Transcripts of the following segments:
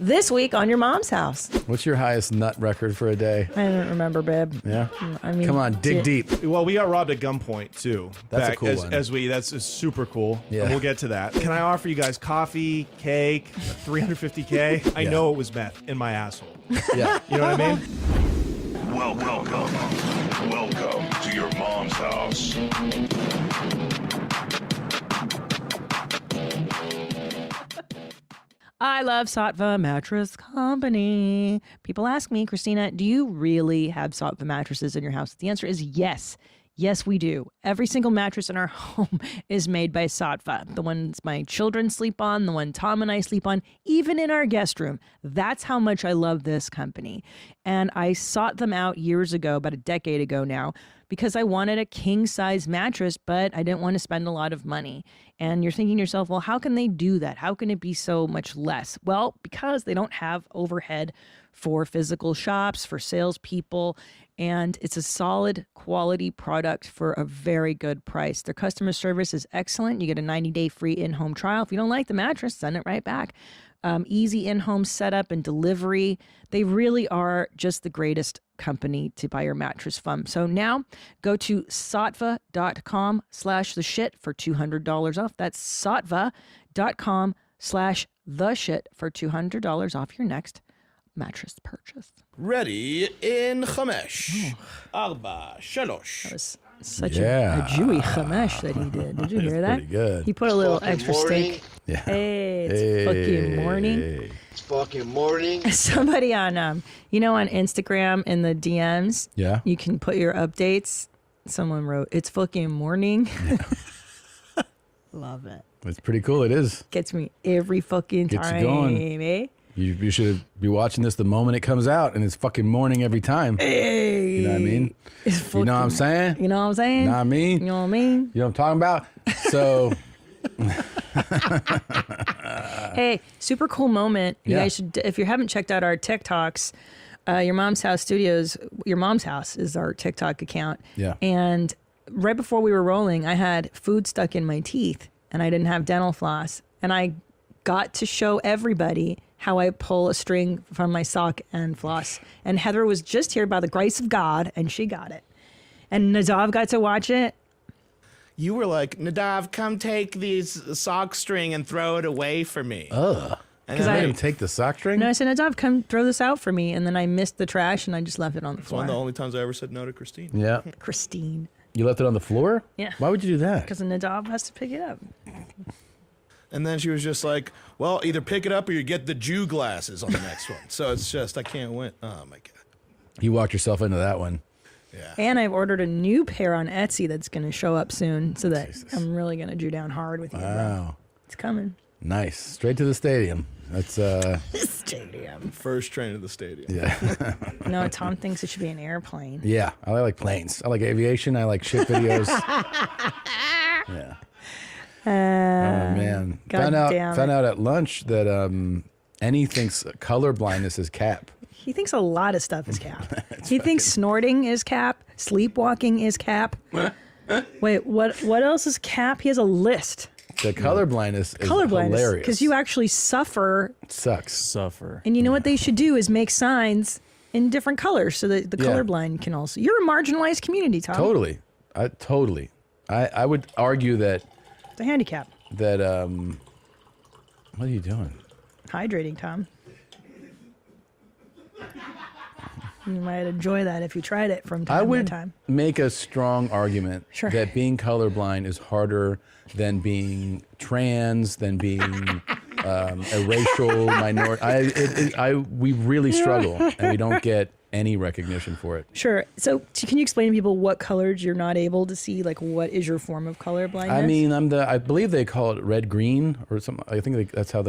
This week on Your Mom's House. What's your highest nut record for a day? I don't remember, babe. Yeah? I mean, Come on, dig deep. Well, we got robbed at gunpoint, too. That's a cool one. That's super cool. Yeah. And we'll get to that. Can I offer you guys coffee, cake, $350K? I know it was meth in my asshole. Yeah. You know what I mean? Welcome to your mom's house. I love Sattva Mattress Company. People ask me, Christina, do you really have Sattva mattresses in your house? The answer is yes. Yes, we do. Every single mattress in our home is made by Sattva. The ones my children sleep on, the one Tom and I sleep on, even in our guest room. That's how much I love this company. And I sought them out years ago, about a decade ago now, because I wanted a king-size mattress, but I didn't want to spend a lot of money. And you're thinking to yourself, well, how can they do that? How can it be so much less? Well, because they don't have overhead for physical shops, for salespeople, and it's a solid quality product for a very good price. Their customer service is excellent. You get a 90-day free in-home trial. If you don't like the mattress, send it right back. Easy in-home setup and delivery. They really are just the greatest company to buy your mattress from. So now go to sattva.com/theshit for $200 off. That's sattva.com/theshit for $200 off your next mattress purchase. Ready in Chamesh. Arba, Shalosh. That was such a Jewy chamesh that he did. Did you hear that? Pretty good. He put a little extra steak. Yeah. Hey, it's fucking morning. It's fucking morning. Somebody on, on Instagram in the DMs, Yeah. you can put your updates. Someone wrote, "It's fucking morning." Love it. It's pretty cool. It is. Gets me every fucking Gets you time, going. eh? You should be watching this the moment it comes out, and it's fucking morning every time. Hey. You know what I mean? You know what I'm saying? You know what I'm saying? You know what I mean? You know what I mean? You know what I'm talking about? So, Hey, super cool moment. You Yeah. guys should, if you haven't checked out our TikToks, Your Mom's House Studios, Your Mom's House is our TikTok account. Yeah. And right before we were rolling, I had food stuck in my teeth and I didn't have dental floss. And I got to show everybody how I pull a string from my sock and floss. And Heather was just here by the grace of God and she got it. And Nadav got to watch it. You were like, Nadav, come take these sock string and throw it away for me. ugh. And Because then I I- didn't take the sock string? No, I said, Nadav, come throw this out for me. And then I missed the trash and I just left it on the It's one floor. of the only times I ever said no to Christine. Yeah. Christine. You left it on the floor? Yeah. Why would you do that? Because Nadav has to pick it up. And then she was just like, well, either pick it up or you get the Jew glasses on the next one. So it's just, I can't win. Oh, my God. You walked yourself into that one. Yeah. And I've ordered a new pair on Etsy that's going to show up soon so that I'm really going to Jew down hard with you. Bro. Wow. It's coming. Nice. Straight to the stadium. That's, Stadium. First train to the stadium. yeah. No, Tom thinks it should be an airplane. Yeah. I like planes. I like aviation. I like shit videos. Yeah. Oh, man. God Found damn it. out at lunch that Annie thinks color blindness is cap. He thinks a lot of stuff is cap. He thinks snorting is cap. Sleepwalking is cap. Wait, what else is cap? He has a list. The color blindness is Colorblindness. hilarious. Because you actually suffer. It sucks. Suffer. And you know what they should do is make signs in different colors so that the Yeah. colorblind can also. You're a marginalized community, Tom. Totally. I would argue that It's a handicap. what are you doing? Hydrating, Tom. You might enjoy that if you tried it from time I to would time. make a strong argument Sure. that being colorblind is harder than being trans, than being a racial minority. We really struggle, and we don't get any recognition for it. Sure. So can you explain to people what colors you're not able to see? Like, what is your form of color blindness? I mean, I believe they call it red green or something. I think that's how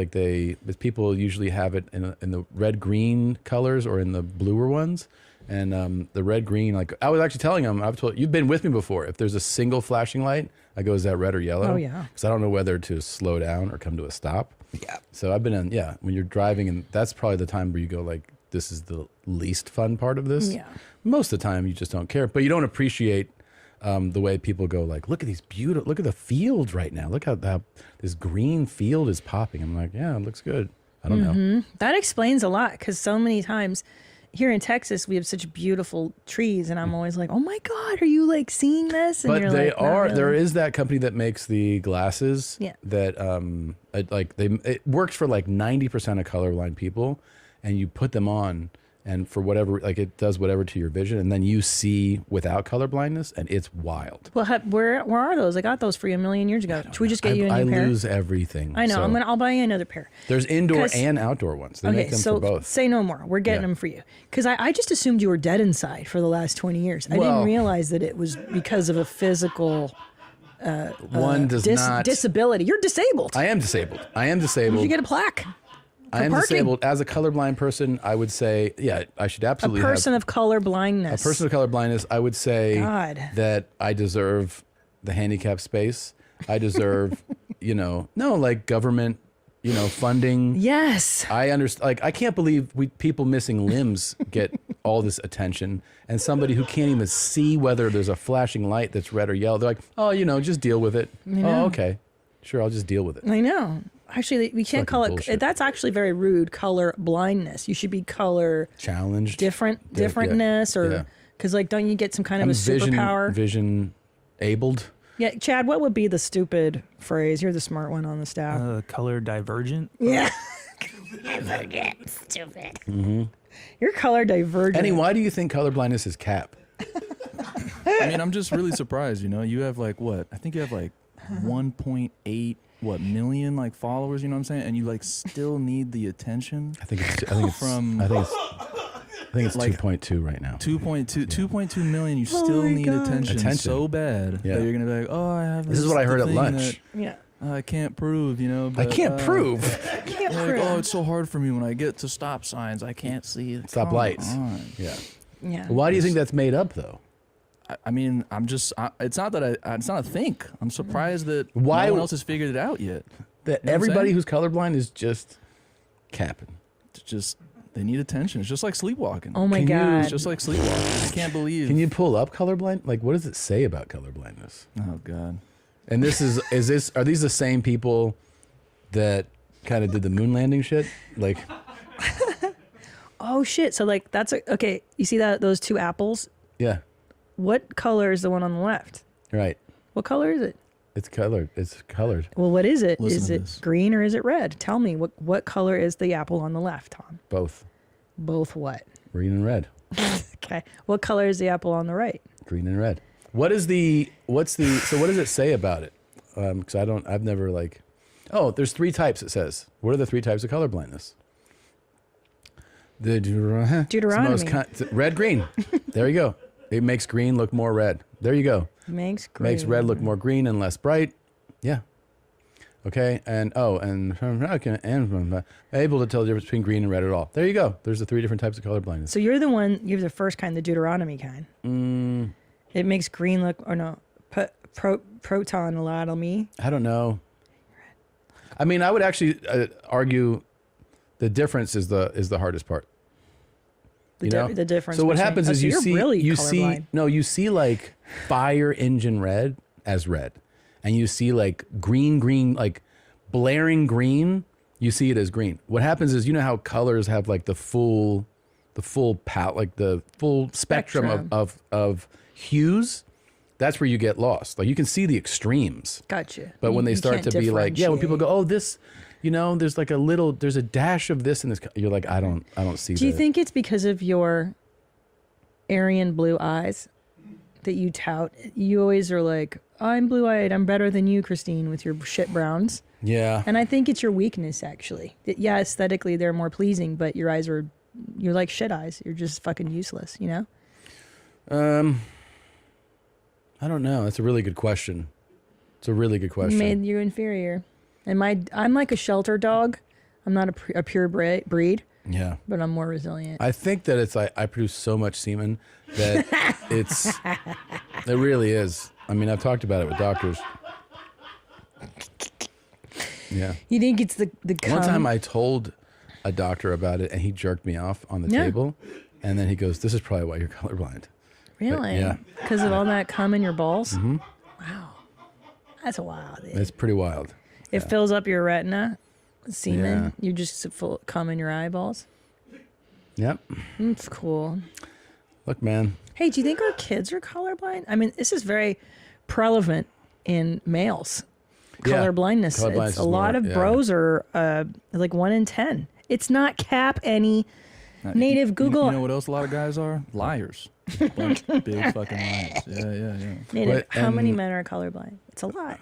people usually have it in the red green colors or in the bluer ones. And the red green, like I was actually telling them, I've told you've been with me before. If there's a single flashing light, I go, is that red or yellow? Oh, yeah. Because I don't know whether to slow down or come to a stop. Yeah. So I've been when you're driving, and that's probably the time where you go like, this is the least fun part of this. Yeah. Most of the time you just don't care, but you don't appreciate the way people go like, look at the fields right now. Look how this green field is popping. I'm like, yeah, it looks good. I don't know. That explains a lot because so many times here in Texas we have such beautiful trees, and I'm always like, "Oh my God, are you like seeing this?" And But you're they like, "Not are. really." There is that company that makes the glasses. Yeah. That it works for like 90% of colorblind people, and you put them on, and for whatever, like it does whatever to your vision, and then you see without color blindness, and it's wild. Well, where are those? I got those for you a million years ago. Should we just get you a new I pair? lose everything. I know. so- I'll buy you another pair. There's indoor 'Cause- and outdoor ones. They make them so for both. say no more. We're getting Yeah. them for you because I just assumed you were dead inside for the last 20 years. I Well- didn't realize that it was because of a physical One does not. disability. You're disabled. I am disabled. I am disabled. You get a plaque. I am parking. disabled. As a colorblind person, I would say, yeah, I should A absolutely person have of color blindness. a person of color blindness. I would say God. that I deserve the handicap space. I deserve, like government, funding. Yes. I understand. Like, I can't believe people missing limbs get all this attention, and somebody who can't even see whether there's a flashing light that's red or yellow. They're like, oh, just deal with it. Oh, okay, sure, I'll just deal with it. I know. Actually, we can't call it. bullshit. That's actually very rude. Color blindness. You should be color Challenged. differentness, or yeah. because don't you get some kind of I'm a superpower? vision abled. Yeah, Chad. What would be the stupid phrase? You're the smart one on the staff. Color divergent. Yeah. Stupid. You're color divergent. Annie, why do you think colorblindness is cap? I mean, I'm just really surprised. You have like what? I think you have like 1.8 million like followers. You know what I'm saying? And you like still need the attention. I think it's like 2.2 right now. 2.2 million. You Oh still my need God. attention so bad Yeah. that you're gonna be like, oh, I have. This is what I heard the at thing lunch. Yeah. that I can't prove. I But, can't prove. Can't Like, prove. oh, it's so hard for me when I get to stop signs. I can't see it. Stop Come lights. on. Yeah. Yeah. Why do you think that's made up though? I mean, it's not that it's not a think. I'm surprised that Why- no one else has figured it out yet. That You know what I'm everybody saying? who's colorblind is just capping. It's just they need attention. It's just like sleepwalking. Oh my Can you- God. It's just like sleepwalking. I can't believe. Can you pull up colorblind? Like, what does it say about colorblindness? Oh God. And are these the same people that kind of did the moon landing shit? Like, Oh shit. So that's okay. You see those two apples? yeah, What color is the one on the left? right. What color is it? It's colored. It's colored. Well, what is it? Listen Is to it this. green or is it red? Tell me what color is the apple on the left, Tom? Both Both what? green and red. Okay. What color is the apple on the right? Green and red. So what does it say about it? Because I've never like, oh, there's 3 types, it says. What are the 3 types of colorblindness? The Deuteronomy. red, green. There you go. It makes green look more red. There you go. Makes green. Makes red look more green and less bright. Yeah. Okay. And able to tell the difference between green and red at all. There you go. There's the 3 different types of colorblindness. So you're the first kind, the Deuteronomy kind. It makes green look, or no, proton anatomy. I don't know. I mean, I would actually argue the difference is the hardest part. The, You know? the difference. So what between- happens oh, is so you you're see really you colorblind. see like fire engine red as red, and you see like green like blaring green. You see it as green. What happens is how colors have like the full palette, like the full spectrum of hues. That's where you get lost. Like you can see the extremes. Gotcha. But when they You start can't to be like, when people differentiate. go, oh, this, there's like there's a dash of this in this. You're like, I don't see that. Do you think it's because of your Aryan blue eyes that you tout? You always are like, I'm blue-eyed. I'm better than you, Christine, with your shit browns. Yeah. And I think it's your weakness, actually. Yeah, aesthetically they're more pleasing, but you're like shit eyes. You're just fucking useless, I don't know. That's a really good question. It's a really good question. Made you inferior. And I'm like a shelter dog. I'm not a pure breed, Yeah. but I'm more resilient. I think that it's like I produce so much semen that it really is. I mean, I've talked about it with doctors. Yeah. You think it's the One cum? time I told a doctor about it and he jerked me off on the Yeah. table. And then he goes, this is probably why you're colorblind. Really? yeah. Because of all that cum in your balls? Mm-hmm. Wow. That's wild. Dude. It's pretty wild. It fills up your retina. semen. You just full cum in your eyeballs. Yep. That's cool. Look, man. Hey, do you think our kids are colorblind? I mean, this is very prevalent in males. Color blindness. Colorblindness It's a is lot more, of yeah. bros are like 1 in 10. It's not cap any native Google. You know what else a lot of guys are? Liars. Big fucking liars. Yeah. Native. But- How many and- men are colorblind? It's a lot.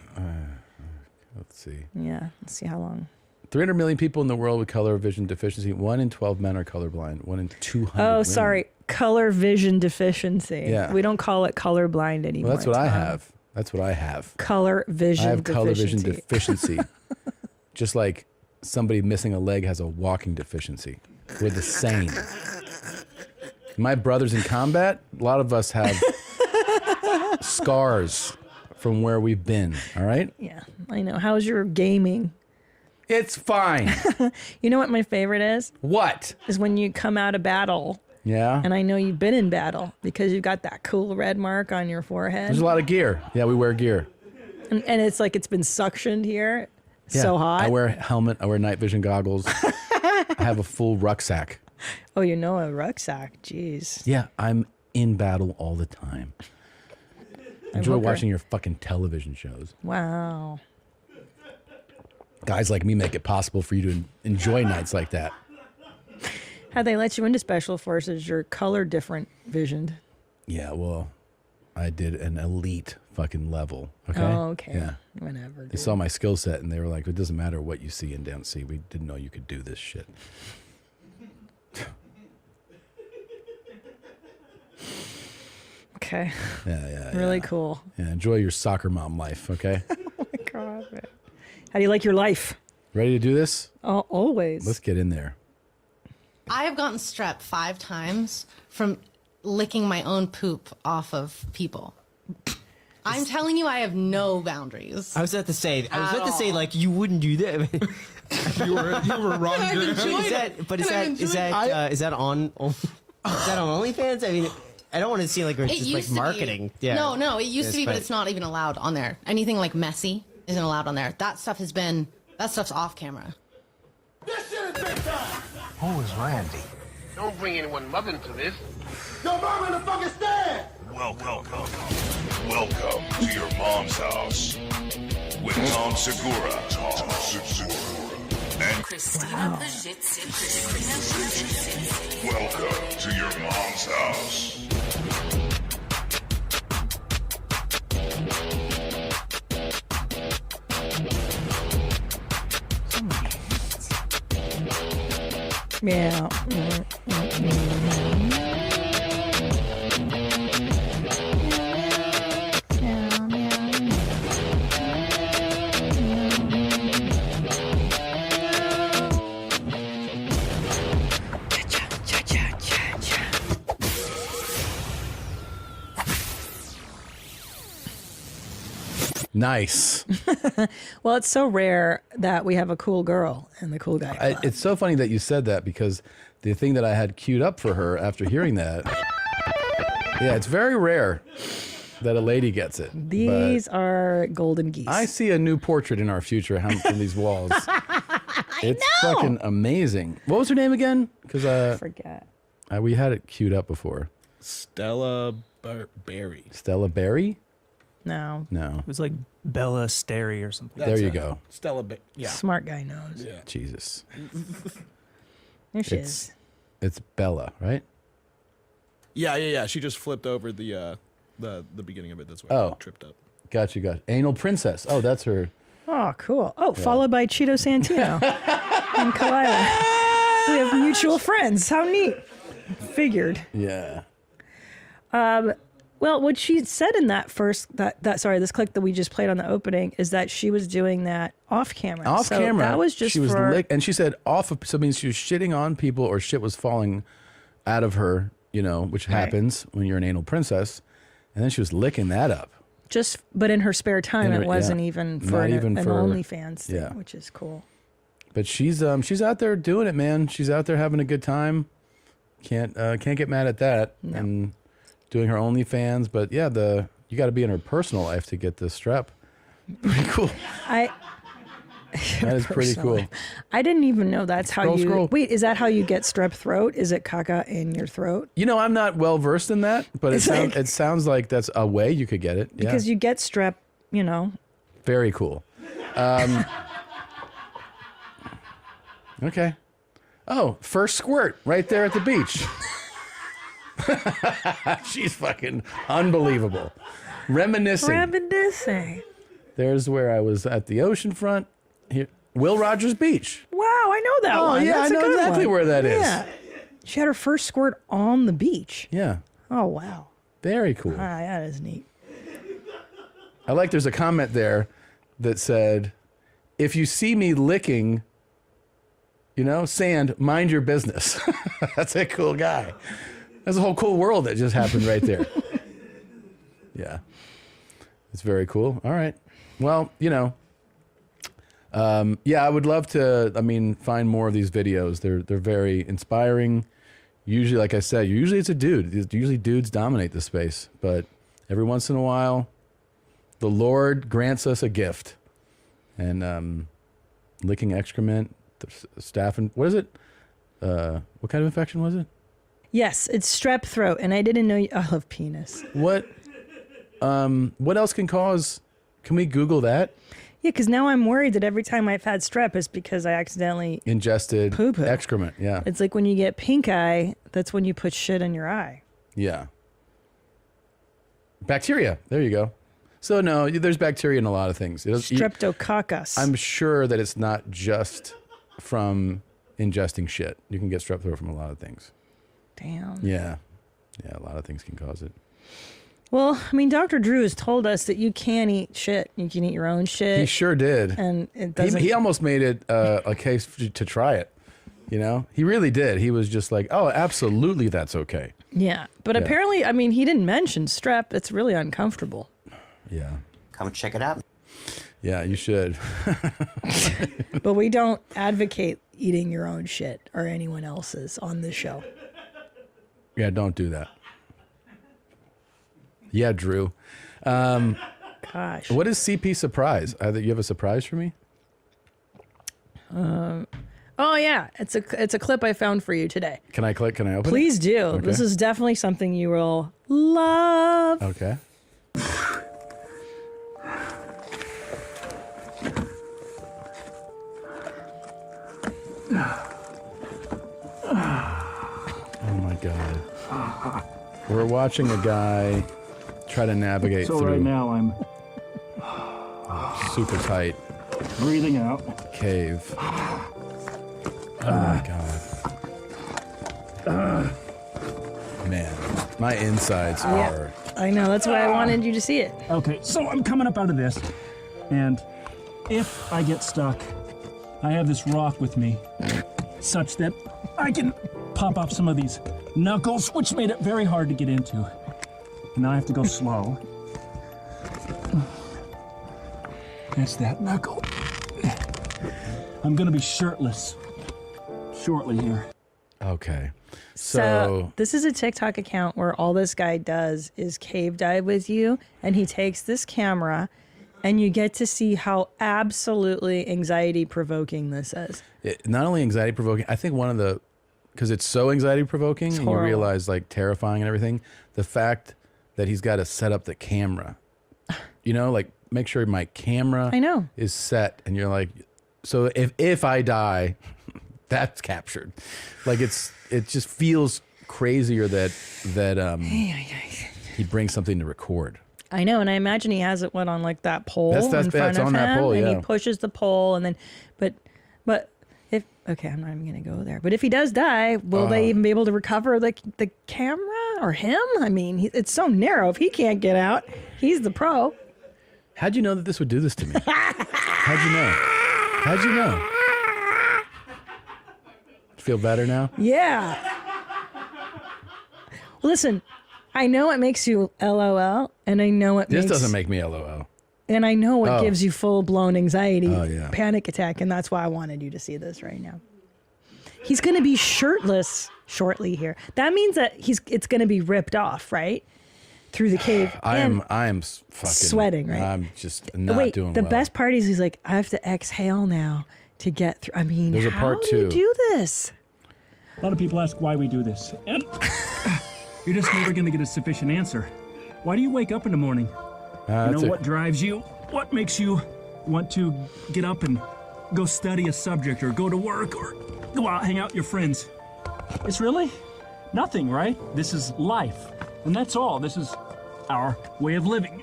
Let's see. Yeah. Let's see how long. 300 million people in the world with color vision deficiency. 1 in 12 men are colorblind. 1 in 200 Oh, women. sorry. Color vision deficiency. Yeah. We don't call it colorblind anymore. Well, that's what I Tom. have. That's what I have. Color vision I have color vision deficiency. deficiency. Just like somebody missing a leg has a walking deficiency. We're the same. My brothers in combat, a lot of us have scars from where we've been, all right? Yeah, I know. How's your gaming? It's fine. You know what my favorite is? What? Is when you come out of battle, Yeah? and I know you've been in battle because you've got that cool red mark on your forehead. There's a lot of gear. Yeah, we wear gear. And it's like it's been suctioned here. Yeah. So hot. I wear a helmet. I wear night vision goggles. I have a full rucksack. Oh, you know, a rucksack. Jeez. Yeah, I'm in battle all the time. Enjoy look watching your fucking television shows. Wow. Guys like me make it possible for you to enjoy nights like that. How they let you into special forces, you're color different visioned. Yeah, well, I did an elite fucking level. Okay. Oh, okay. Yeah. Whatever. They dude. saw my skill set and they were like, it doesn't matter what you see and don't see. We didn't know you could do this shit. Okay. Yeah. Really yeah. cool. Yeah, enjoy your soccer mom life, okay? Oh my God. Man. How do you like your life? Ready to do this? Oh, always. Let's get in there. I have gotten strep 5 times from licking my own poop off of people. I'm telling you, I have no boundaries. I was about to say, like, you wouldn't do that. You were wrong. Is that on OnlyFans? I mean, I don't want to seem like it's just like marketing. Yeah. No, it used to be, but it's not even allowed on there. Anything like messy isn't allowed on there. That stuff's off camera. This shit is big time. Who is Randy? Don't bring anyone mother into this. Your mom in the fucking stand. Welcome to your mom's house with Tom Segura. And Christina Pazsitzky. welcome to your mom's house. Yeah. Nice. Well, it's so rare that we have a cool girl and the cool guy. club. It's so funny that you said that because the thing that I had queued up for her after hearing that, yeah, it's very rare that a lady gets it. These are golden geese. I see a new portrait in our future hung from these walls. It's fucking amazing. What was her name again? Because I forget. we had it queued up before. Stella Berry. Stella Berry? No. No. It was like Bella Steri or something. There you go. Stella Berry. Yeah. Smart guy knows. Yeah. Jesus. There she is. It's Bella, right? Yeah. She just flipped over the beginning of it. That's why I tripped up. Got you. Anal Princess. Oh, that's her. Oh, cool. Oh, followed by Cheeto Santino and Kalila. We have mutual friends. How neat. Figured. Yeah. Well, what she said in that this clip that we just played on the opening is that she was doing that off camera. Off camera. That was just she was for... and she said off of, so it means she was shitting on people or shit was falling out of her, which happens when you're an anal princess. And then she was licking that up. But in her spare time, it wasn't yeah. even for Not an even for- OnlyFans thing, yeah. which is cool. But she's out there doing it, man. She's out there having a good time. Can't get mad at that. No. And doing her OnlyFans. But yeah, you got to be in her personal life to get the strep. Pretty cool. That is pretty cool. I didn't even know that's how you. Scroll. Wait, is that how you get strep throat? Is it caca in your throat? You know, I'm not well versed in that, but it sounds like that's a way you could get it. Yeah. Because you get strep, you know. Very cool. Okay. Oh, first squirt right there at the beach. She's fucking unbelievable. Reminiscing. There's where I was at the oceanfront. Here, Will Rogers Beach. Wow, I know that one. Oh, yeah, That's I a know good exactly one. where that is. Yeah. She had her first squirt on the beach. Yeah. Oh, wow. Very cool. Ah, that is neat. I like there's a comment there that said, if you see me licking, you know, sand, mind your business. That's a cool guy. There's a whole cool world that just happened right there. Yeah. It's very cool. All right. Well, you know, yeah, I would love to, find more of these videos. They're very inspiring. Usually, like I said, usually it's a dude. Usually dudes dominate the space. But every once in a while, the Lord grants us a gift. And licking excrement, staph, what is it? What kind of infection was it? Yes, it's strep throat. And I didn't know I love penis. What else can cause, can we Google that? Yeah, because now I'm worried that every time I've had strep, it's because I accidentally Ingested poo-poo. excrement, yeah. It's like when you get pink eye, that's when you put shit in your eye. Yeah. Bacteria, there you go. So no, there's bacteria in a lot of things. Streptococcus. I'm sure that it's not just from ingesting shit. You can get strep throat from a lot of things. Damn. Yeah. Yeah, a lot of things can cause it. Well, Dr. Drew has told us that you can eat shit. You can eat your own shit. He sure did. And it doesn't... He almost made it a case to try it. You know? He really did. He was just like, oh, absolutely that's okay. Yeah. But apparently, he didn't mention strep. It's really uncomfortable. Yeah. Come check it out. Yeah, you should. But we don't advocate eating your own shit or anyone else's on this show. Yeah, don't do that. Yeah, Drew. Gosh. What is CP surprise? You have a surprise for me? Oh yeah, it's a clip I found for you today. Can I click? Can I open it? Please do. Okay. This is definitely something you will love. Okay. Oh my God. We're watching a guy try to navigate so through. Right now I'm super tight. Breathing out. Cave. Oh my God. Man, my insides are. I know, that's why I wanted you to see it. Okay, so I'm coming up out of this, and if I get stuck, I have this rock with me, such that I can pop off some of these knuckles, which made it very hard to get into. Now I have to go slow. That's that knuckle. I'm gonna be shirtless shortly here. Okay. So this is a TikTok account where all this guy does is cave dive with you, and he takes this camera, and you get to see how absolutely anxiety provoking this is. Not only anxiety provoking, I think because it's so anxiety provoking, and you realize like terrifying and everything, the fact that he's got to set up the camera, like make sure my camera is set, and you're like, so if I die, that's captured. Like it just feels crazier that he brings something to record. I know, and I imagine he has it on like that pole That's in front of on him, that pole, and yeah. he pushes the pole, and then, but if I'm not even gonna go there. But if he does die, will they even be able to recover the camera or him? It's so narrow. If he can't get out, he's the pro. How'd you know that this would do this to me? How'd you know? Feel better now? Yeah. Listen, I know it makes you LOL, and I know This doesn't make me LOL. And I know it gives you full-blown anxiety, panic attack, and that's why I wanted you to see this right now. He's going to be shirtless shortly here. That means that it's going to be ripped off, right? through the cave. I am fucking sweating, right? I'm just not Wait, doing the well. best part is he's like, I have to exhale now to get through. I mean, There's a how part do you two. do this? A lot of people ask why we do this, and you're just never going to get a sufficient answer. Why do you wake up in the morning? What drives you? What makes you want to get up and go study a subject or go to work or go out, hang out with your friends? It's really nothing, right? This is life, and that's all. This is our way of living.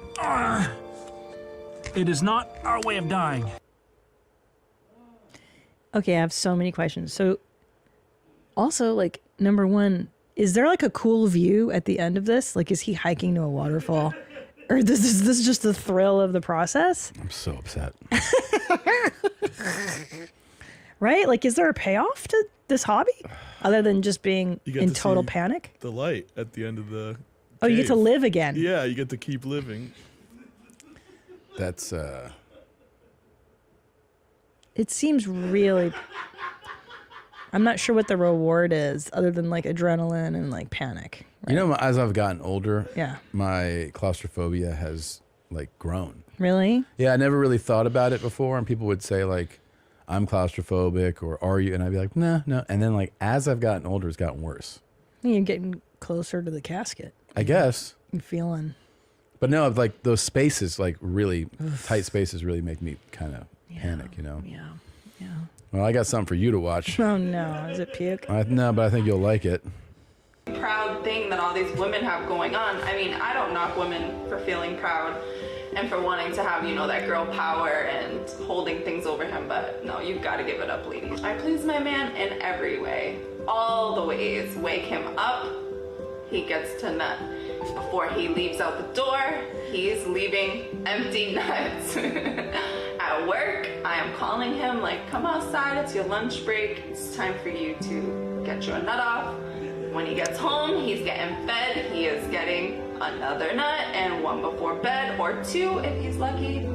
It is not our way of dying. Okay, I have so many questions. So, also, like, number one, is there like a cool view at the end of this? Like, is he hiking to a waterfall? Or is this just the thrill of the process? I'm so upset. Right? Like, is there a payoff to this hobby other than just being You get in to total see panic? The light at the end of the. Oh, you get to cave. live again. Yeah, you get to keep living. That's It seems really. I'm not sure what the reward is other than like adrenaline and like panic. You know, as I've gotten older, Yeah. my claustrophobia has like grown. Really? Yeah, I never really thought about it before, and people would say like, "I'm claustrophobic," or "Are you?" And I'd be like, "No, no." And then like as I've gotten older, it's gotten worse. You're getting closer to the casket. I guess. You're feeling. But no, like those spaces, like really tight spaces, really make me kind of panic. You know. Yeah. Yeah. Well, I got something for you to watch. Oh no! Is it puke? No, but I think you'll like it. Proud thing that all these women have going on. I mean, I don't knock women for feeling proud and for wanting to have, you know, that girl power and holding things over him, but no, you've got to give it up, ladies. I please my man in every way, all the ways. Wake him up, he gets to nut. Before he leaves out the door, he's leaving empty nuts. At work, I am calling him like, come outside, it's your lunch break, it's time for you to get your nut off. When he gets home, he's getting fed, he is getting another nut and one before bed, or two if he's lucky.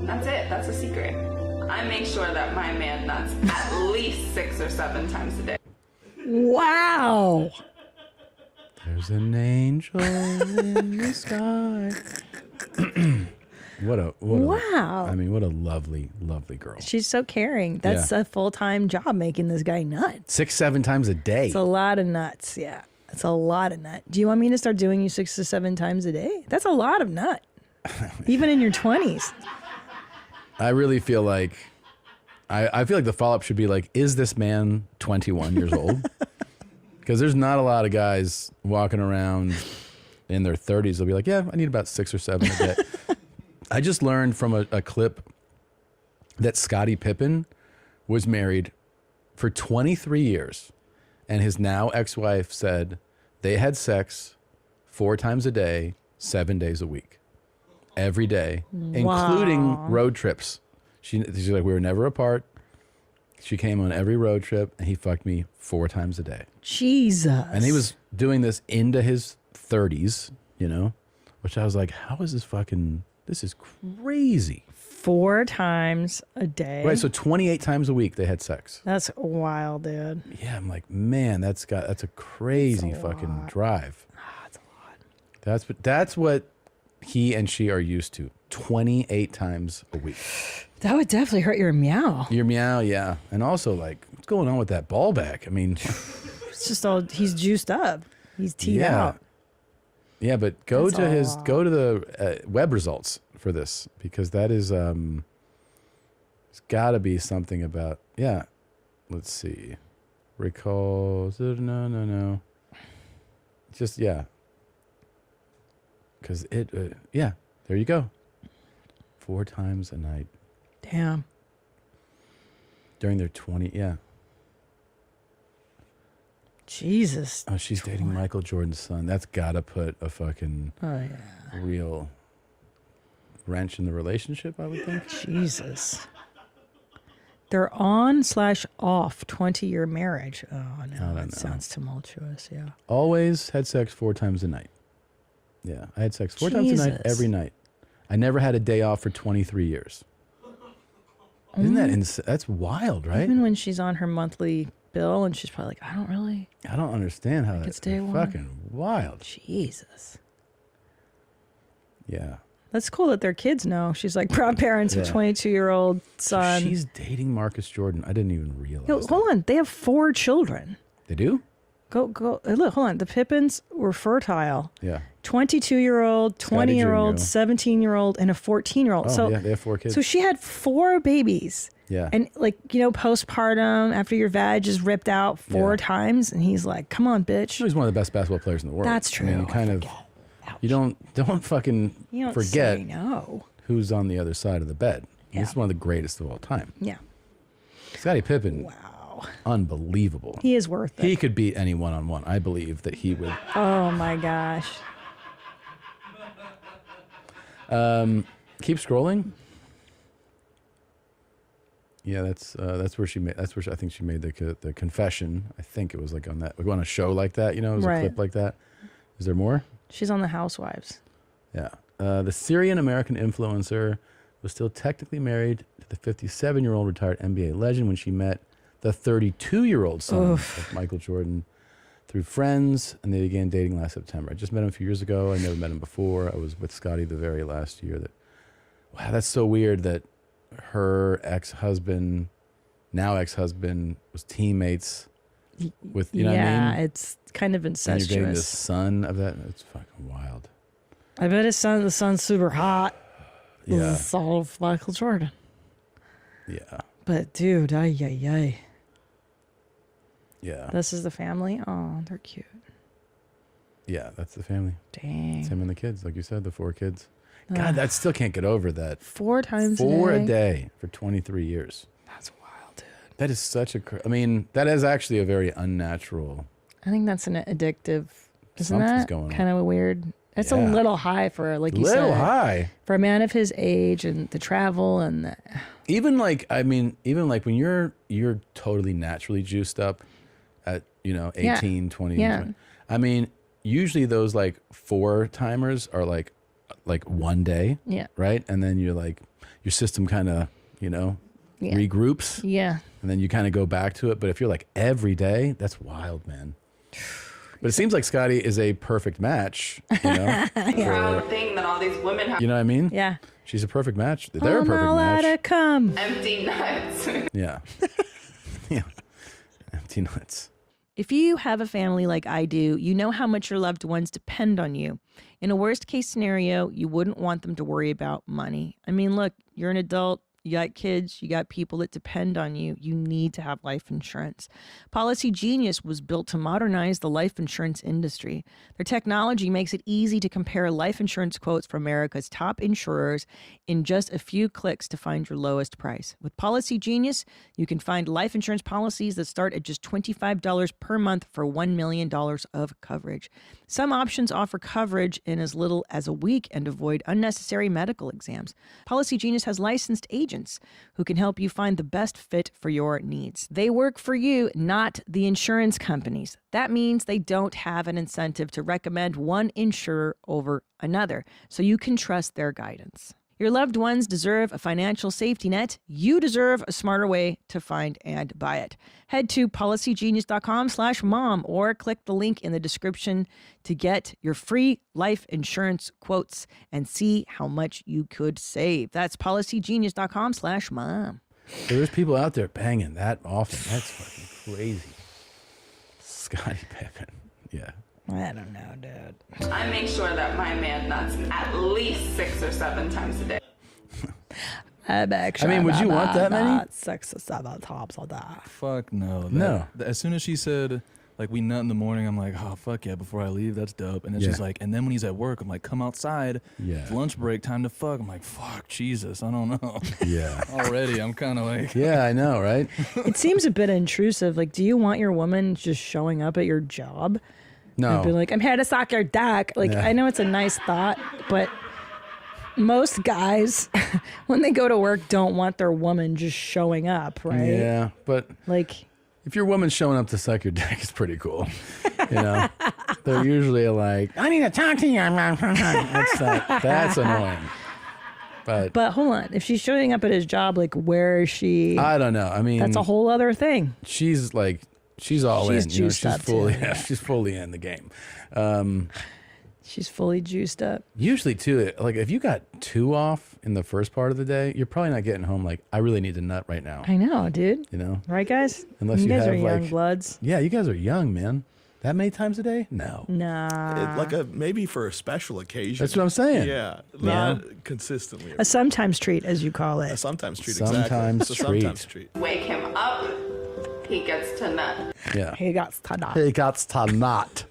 That's it, that's a secret. I make sure that my man nuts at least 6 or 7 times a day. Wow. There's an angel in the sky. Wow. I mean, what a lovely, lovely girl. She's so caring. That's a full-time job making this guy nuts. 6-7 times a day. It's a lot of nuts. Yeah. It's a lot of nut. Do you want me to start doing you 6 to 7 times a day? That's a lot of nut. Even in your 20s. I really feel like, I feel like the follow-up should be like, is this man 21 years old? Because there's not a lot of guys walking around in their 30s. They'll be like, yeah, I need about 6 or 7 a day. I just learned from a clip that Scottie Pippen was married for 23 years. And his now ex-wife said they had sex 4 times a day, 7 days a week. Every day, including road trips. She's like, we were never apart. She came on every road trip, and he fucked me 4 times a day. Jesus. And he was doing this into his 30s, you know, which I was like, how is this fucking, this is crazy. 4 times a day. Right, so 28 times a week they had sex. That's wild, dude. Yeah, I'm like, man, that's a crazy fucking drive. That's a lot. That's what he and she are used to. 28 times a week. That would definitely hurt your meow. Your meow, yeah. And also, like, what's going on with that ball back? I mean, It's just all, he's juiced up. He's teed out. Yeah, but go That's to the web results for this, because that is, it's got to be something about, yeah. Let's see. Recalls, no. Just, yeah. Because yeah, there you go. 4 times a night. Damn. During their 20, yeah. Jesus. Oh, she's dating Michael Jordan's son. That's got to put a fucking real wrench in the relationship, I would think. Jesus. They're on/off 20-year marriage. Oh, no, that sounds tumultuous, yeah. Always had sex 4 times a night. Yeah, I had sex 4 times a night, every night. I never had a day off for 23 years. Isn't that that's wild, right? Even when she's on her monthly bill and she's probably like, I don't understand how it's day that's one. fucking wild. Jesus. Yeah. That's cool that their kids know. She's like proud parents of 22-year-old son. She's dating Marcus Jordan. I didn't even realize. Yo, hold on. They have 4 children. They do? Go. Look, hold on. The Pippins were fertile. Yeah. 22-year-old, 20-year-old, 17-year-old, and a 14-year-old. Oh, so yeah, they have 4 kids. So she had 4 babies. Yeah. And like, postpartum, after your vag is ripped out 4 times, and he's like, come on, bitch. He's one of the best basketball players in the world. That's true. I mean, you don't fucking You don't forget say no. who's on the other side of the bed. Yeah. He's one of the greatest of all time. Yeah. Scottie Pippen. Wow. Unbelievable. He is worth it. He could beat any one-on-one. I believe that he would. Oh my gosh. Keep scrolling. Yeah, that's where she made. That's where I think she made the confession. I think it was like on a show like that. It was a clip like that. Is there more? She's on The Housewives. Yeah. The Syrian-American influencer was still technically married to the 57-year-old retired NBA legend when she met the 32-year-old son of Michael Jordan through friends, and they began dating last September. I just met him a few years ago. I never met him before. I was with Scotty the very last year. Wow, that's so weird that her now ex-husband, was teammates with, you know what I mean? Yeah, it's kind of incestuous. And you're dating the son of that. It's fucking wild. I bet the son's super hot. Yeah. This is all of Michael Jordan. Yeah. But dude, ay. Yeah. This is the family. Oh, they're cute. Yeah, that's the family. Dang. It's him and the kids, like you said, the 4 kids. God, I still can't get over that. 4 times a a day for 23 years. That's wild, dude. That is such a. I mean, that is actually a very unnatural. I think that's an addictive. Isn't Something's that going on. kind of a weird? It's a little high for, like you said. Little high. For a man of his age and the travel and the. Even like when you're totally naturally juiced up at 18, 20, 20. I mean, usually those like 4 timers are like one day. Yeah. Right? And then you're like your system kind of, regroups. Yeah. And then you kind of go back to it. But if you're like every day, that's wild, man. But it seems like Scotty is a perfect match, Proud thing that all these women have. You know what I mean? Yeah. She's a perfect match. They're a perfect all match. out of cum. Empty nuts. Yeah. Yeah. Empty nuts. If you have a family like I do, you know how much your loved ones depend on you. In a worst case scenario, you wouldn't want them to worry about money. I mean, look, you're an adult. You got kids, you got people that depend on you. You need to have life insurance. Policy Genius was built to modernize the life insurance industry. Their technology makes it easy to compare life insurance quotes from America's top insurers in just a few clicks to find your lowest price. With Policy Genius, you can find life insurance policies that start at just $25 per month for $1 million of coverage. Some options offer coverage in as little as a week and avoid unnecessary medical exams. Policy Genius has licensed agents who can help you find the best fit for your needs. They work for you, not the insurance companies. That means they don't have an incentive to recommend one insurer over another, so you can trust their guidance. Your loved ones deserve a financial safety net. You deserve a smarter way to find and buy it. Head to policygenius.com/mom or click the link in the description to get your free life insurance quotes and see how much you could save. That's policygenius.com/mom. So there's people out there banging that often. That's fucking crazy. Scottie Pippen. Yeah. I don't know, dude. I make sure that my man nuts at least 6 or 7 times a day. I mean, would you want that many? 6 or 7 times a day. Fuck no. No. As soon as she said, like, we nut in the morning, I'm like, oh, fuck yeah, before I leave, that's dope. And then she's like, and then when he's at work, I'm like, come outside. Yeah. It's lunch break, time to fuck. I'm like, fuck, Jesus, I don't know. Yeah. Already, I'm kind of like. Yeah, I know, right? It seems a bit intrusive. Like, do you want your woman just showing up at your job? No. And be like, I'm here to suck your dick. Like, I know it's a nice thought, but most guys, when they go to work, don't want their woman just showing up, right? Yeah, but like, if your woman's showing up to suck your dick, it's pretty cool. They're usually like, I need to talk to you. That's annoying. But hold on, if she's showing up at his job, like, where is she? I don't know. I mean, that's a whole other thing. She's all She's in. juiced up She's fully, too, yeah. she's fully in the game. She's fully juiced up. Usually, too, like if you got 2 off in the first part of the day, you're probably not getting home like, I really need to nut right now. I know, dude. You know? Right, guys? Unless you you guys have are young like, bloods. Yeah, you guys are young, man. That many times a day? No. Nah. Maybe for a special occasion. That's what I'm saying. Yeah, not consistently. A sometimes treat, as you call it. A sometimes treat, Sometimes exactly. treat. It's a sometimes treat. Wake him up, he gets to nut. Yeah. He got to nut. He got to nut.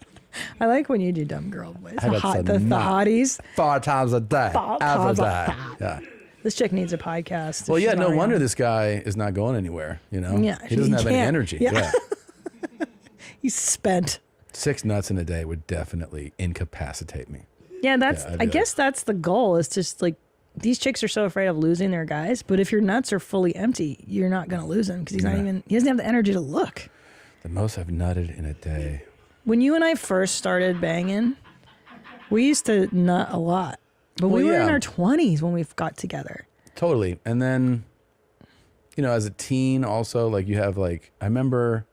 I like when you do dumb girl voice. I got to The nut. hotties. 4 times a day. 4 Every times a day. day. Yeah. This chick needs a podcast. Well, if yeah, she's no not wonder young. this guy is not going anywhere, you know? Yeah, He doesn't he have any can't. energy. Yeah. Yeah. He's spent. 6 nuts in a day would definitely incapacitate me. Yeah, that's. I'd be I like- guess that's the goal. Is just like these chicks are so afraid of losing their guys, but if your nuts are fully empty, you're not gonna lose him because he's not Yeah. even. He doesn't have the energy to look. The most I've nutted in a day. When you and I first started banging, we used to nut a lot, but we Well, were in yeah. our 20s when we got together. Totally. And then, you know, as a teen also, like you have like, I remember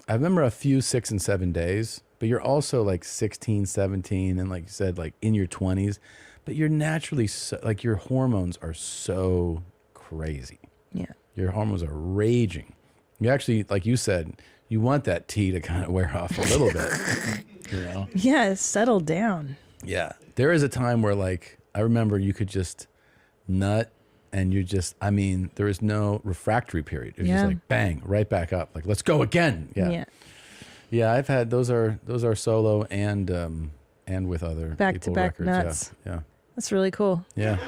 a few 6 and 7 days, but you're also like 16, 17, and like you said, like in your 20s, but you're naturally, so, like your hormones are so crazy. Yeah. Your hormones are raging. You actually, like you said, you want that tea to kind of wear off a little bit, you know? Yeah, settle down. Yeah. There is a time where like, I remember you could just nut and you just, I mean, there is no refractory period. It's Yeah. just like bang, right back up. Like, let's go again. Yeah. Yeah. Yeah, I've had, those are solo and with other Back-to-back people nuts. records. Yeah. That's really cool. Yeah.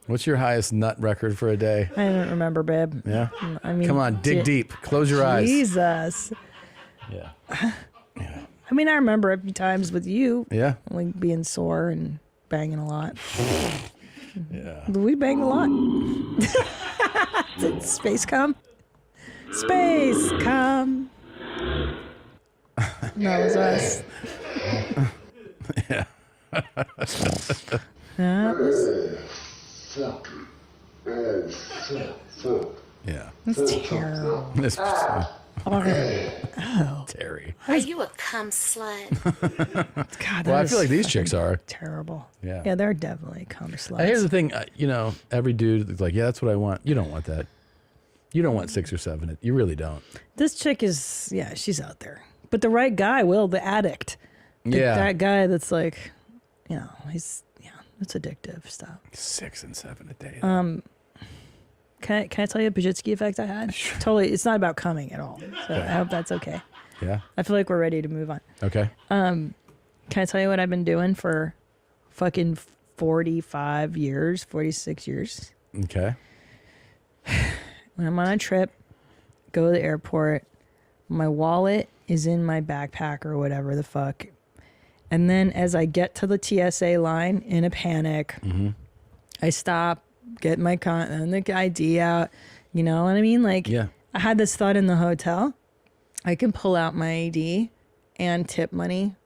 What's your highest nut record for a day? I don't remember, babe. Yeah. I mean, Come on, dig deep. Close your eyes. Jesus. Yeah. I mean, I remember a few times with you. Yeah. Like being sore and banging a lot. Yeah. We banged a lot. Did space come? Space come. That was us. Yeah. That was. Yeah. That's terrible. This- Oh. Terry. Are you a cum slut? God, Well, I that feel is like these fucking chicks are. terrible. Yeah. Yeah, they're definitely cum sluts. Here's the thing, you know, every dude is like, yeah, that's what I want. You don't want that. You don't want 6 or 7. You really don't. This chick is, yeah, she's out there. But the right guy will, the addict. Yeah. That guy that's like, you know, he's, yeah, it's addictive stuff. 6 and 7 a day. Can I tell you a pazsitzky effect I had? Totally, it's not about coming at all. So I hope that's okay. Yeah. I feel like we're ready to move on. Okay. Can I tell you what I've been doing for fucking 45 years, 46 years? Okay. When I'm on a trip, go to the airport, my wallet is in my backpack or whatever the fuck. And then as I get to the TSA line in a panic, I stop, get my and the ID out. You know what I mean? Like, Yeah. I had this thought in the hotel. I can pull out my ID and tip money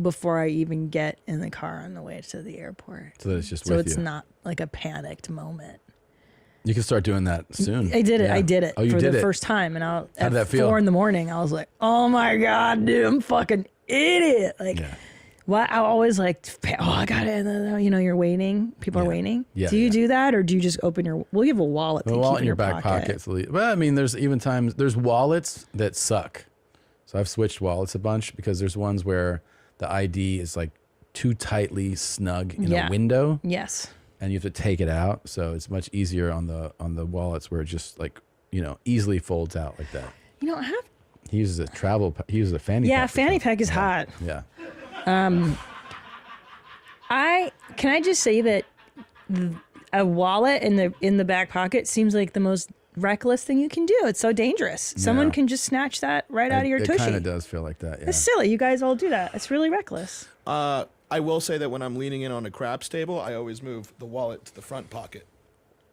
before I even get in the car on the way to the airport. So that it's just So with it's you. not like a panicked moment. You can start doing that soon. I did it. Yeah. I did it Oh, you for did the it. first time, and How'd at that feel? 4 a.m, I was like, "Oh my god, dude, I'm fucking idiot!" Like, well, I always like, "Oh, I got it." You know, you're waiting. People are waiting. Yeah, Do you do that, or do you just open your? Well, you have a wallet. The that you wallet keep in your back pocket. Well, I mean, there's even times, there's wallets that suck. So I've switched wallets a bunch because there's ones where the ID is like too tightly snug in Yeah. a window. Yes. And you have to take it out. So it's much easier on the wallets where it just like, you know, easily folds out like that. You don't have. He uses a he uses a fanny Yeah, pack. fanny pack is hot. Yeah. Can I just say that a wallet in the back pocket seems like the most reckless thing you can do. It's so dangerous. Someone Yeah. can just snatch that right out of your It tushy. kind of does feel like that. Yeah. It's silly. You guys all do that. It's really reckless. I will say that when I'm leaning in on a craps table, I always move the wallet to the front pocket.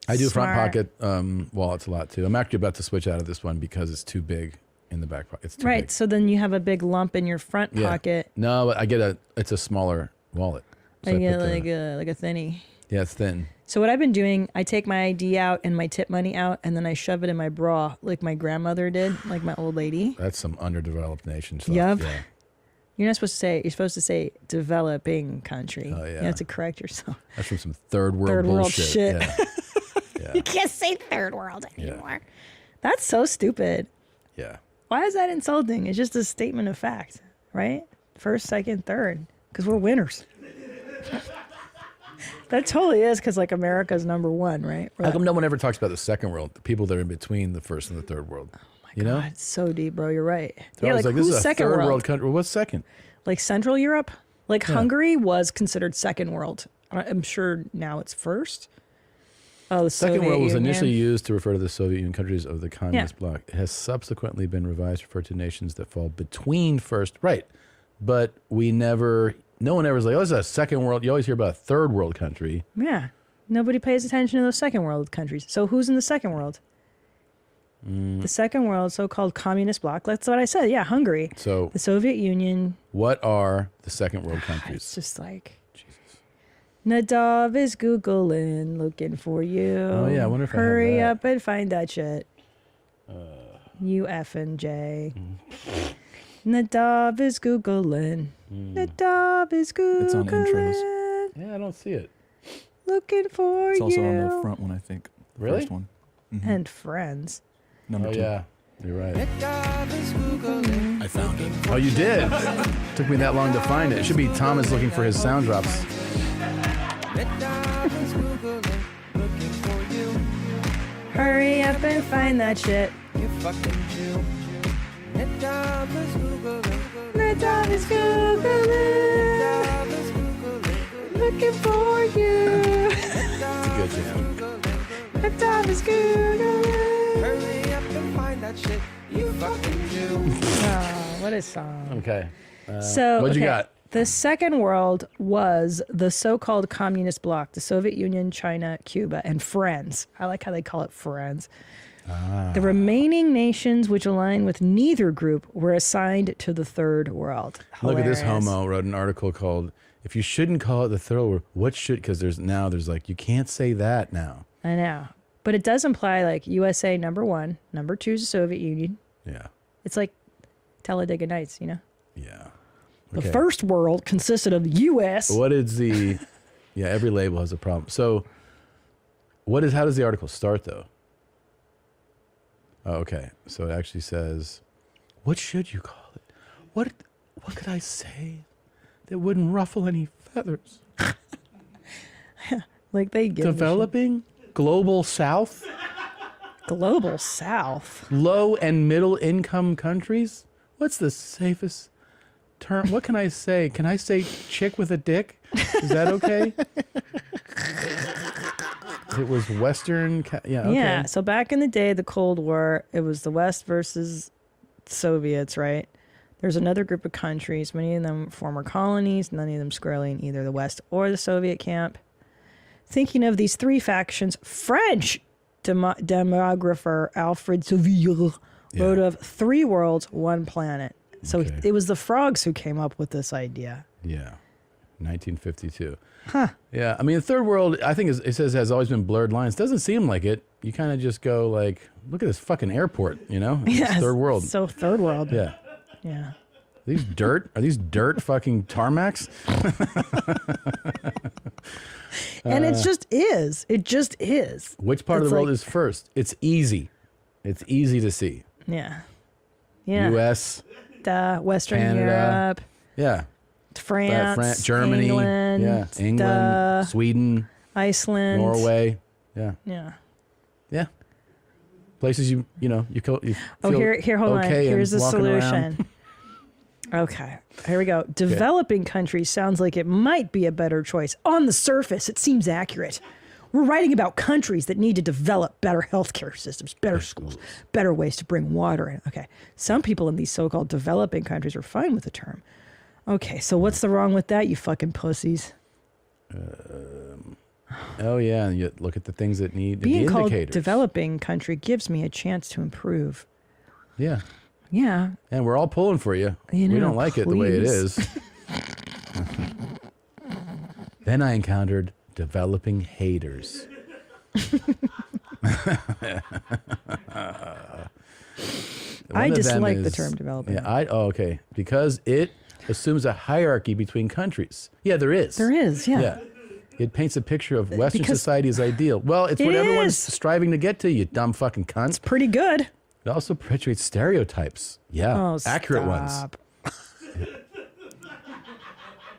I do front Smart. pocket wallets a lot too. I'm actually about to switch out of this one because it's too big in the back pocket. It's too Right. big. So then you have a big lump in your front Yeah. pocket. No, but I get it's a smaller wallet. So I I get put the- like a thinny. yeah, it's thin. So what I've been doing, I take my ID out and my tip money out, and then I shove it in my bra like my grandmother did, like my old lady. That's some underdeveloped nation stuff. Yup. Yeah. You're not supposed to say. You're supposed to say developing country. Oh, yeah. You have to correct yourself. That's from some third world bullshit. shit. Yeah. You can't say third world anymore. That's so stupid. Yeah. Why is that insulting? It's just a statement of fact, right? First, second, third, because we're winners. That totally is because like America's number one, right? How come no one ever talks about the second world? The people that are in between the first and the third world. Oh my God, it's so deep, bro. You're right. They're always like this who's is a second third world country. Well, what's second? Like Central Europe? Like Hungary was considered second world. I'm sure now it's first. Oh, the Second Soviet world was Union. initially used to refer to the Soviet Union countries of the communist bloc. It has subsequently been revised to refer to nations that fall between first. Right. But no one ever is like, oh, this is a second world. You always hear about a third world country. Yeah. Nobody pays attention to those second world countries. So who's in the second world? The second world, so-called communist bloc. That's what I said. Yeah, Hungary. So the Soviet Union. What are the second world countries? It's just like, Nadav is Googling, looking for you. Oh, yeah, I wonder if I have Hurry that. up and find that shit. You effing J. Nadav is Googling. Nadav is Googling. It's on intros. Yeah, I don't see it. Looking for It's also you. on the front one, I think. The Really? First one. And friends. Number 2. Yeah, you're right. I found it. Oh, you did? Took me that long to find it. It should be Thomas looking for his sound drops. Hurry up and find that shit. Nadav is Googling. Looking for you. It's a good jam. Nadav is Googling. Hurry up and find that shit, you fucking Jew. Oh, what a song. Okay. So, what'd you okay, got? The second world was the so-called communist bloc, the Soviet Union, China, Cuba, and friends. I like how they call it friends. The remaining nations which align with neither group were assigned to the third world. Look at this Hilarious. homo wrote an article called "If You Shouldn't Call It the Third World, What Should?" Because there's like you can't say that now. I know. But it does imply like USA number one, number two is the Soviet Union. Yeah. It's like Talladega Nights, you know? Yeah. The Okay. first world consisted of US. What is the? Yeah, every label has a problem. So, how does the article start though? Oh, okay. So it actually says, "What should you call it? What could I say that wouldn't ruffle any feathers?" Like they give a shit. Developing global South, Global South. low and middle income countries. What's the safest term? What can I say? Can I say chick with a dick? Is that okay? It was Western. Yeah. Okay. Yeah. So back in the day, the Cold War, it was the West versus Soviets, right? There's another group of countries, many of them former colonies, none of them squarely in either the West or the Soviet camp. Thinking of these three factions, French demographer Alfred Sauveur wrote of 3 worlds, 1 planet. So it was the frogs who came up with this idea. Yeah. 1952. Huh. Yeah. I mean, the third world, I think it says has always been blurred lines. Doesn't seem like it. You kind of just go like, look at this fucking airport, you know? It's Yes, third world. So third world. Yeah. Yeah. Are these dirt fucking tarmacs? And it just is. It just is. Which part of It's the world like- is first? It's easy. It's easy to see. Yeah. Yeah. U.S., Western Canada. Europe. Yeah. France, Germany, England, yeah, England, Sweden, Iceland, Norway, yeah, yeah. Places you feel Oh, here, hold on. okay Here's the and walking solution. around. Okay, here we go. Developing countries sounds like it might be a better choice. On the surface, it seems accurate. We're writing about countries that need to develop better healthcare systems, better schools, better ways to bring water in. Okay, some people in these so-called developing countries are fine with the term. Okay, so what's the wrong with that, you fucking pussies? Oh yeah, and you look at the things that need Being the called indicators. developing country gives me a chance to improve. Yeah, Yeah. and we're all pulling for you. You We know, don't like it the way it please. is. Then I encountered developing haters. I dislike the term developing. Yeah, okay, because it assumes a hierarchy between countries. Yeah, there is. There is, yeah. It paints a picture of Western Because society as ideal. Well, it's what everyone's is. striving to get to, you dumb fucking cunt. It's pretty good. It also perpetuates stereotypes. Yeah, Oh, accurate stop. ones.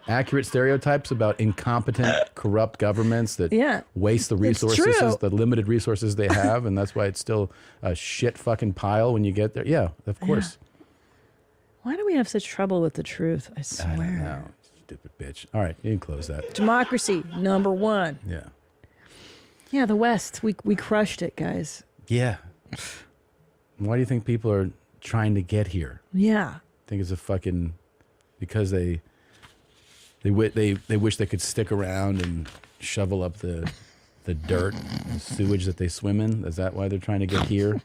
Accurate stereotypes about incompetent, corrupt governments that waste the resources, true. the limited resources they have, and that's why it's still a shit fucking pile when you get there. Yeah, of course. Why do we have such trouble with the truth? I I swear. don't know. Stupid bitch. All right, you can close that. Democracy, number one. Yeah. Yeah, the West. We crushed it, guys. Yeah. Why do you think people are trying to get here? Yeah. I think it's a fucking because they wish they could stick around and shovel up the dirt and sewage that they swim in. Is that why they're trying to get here?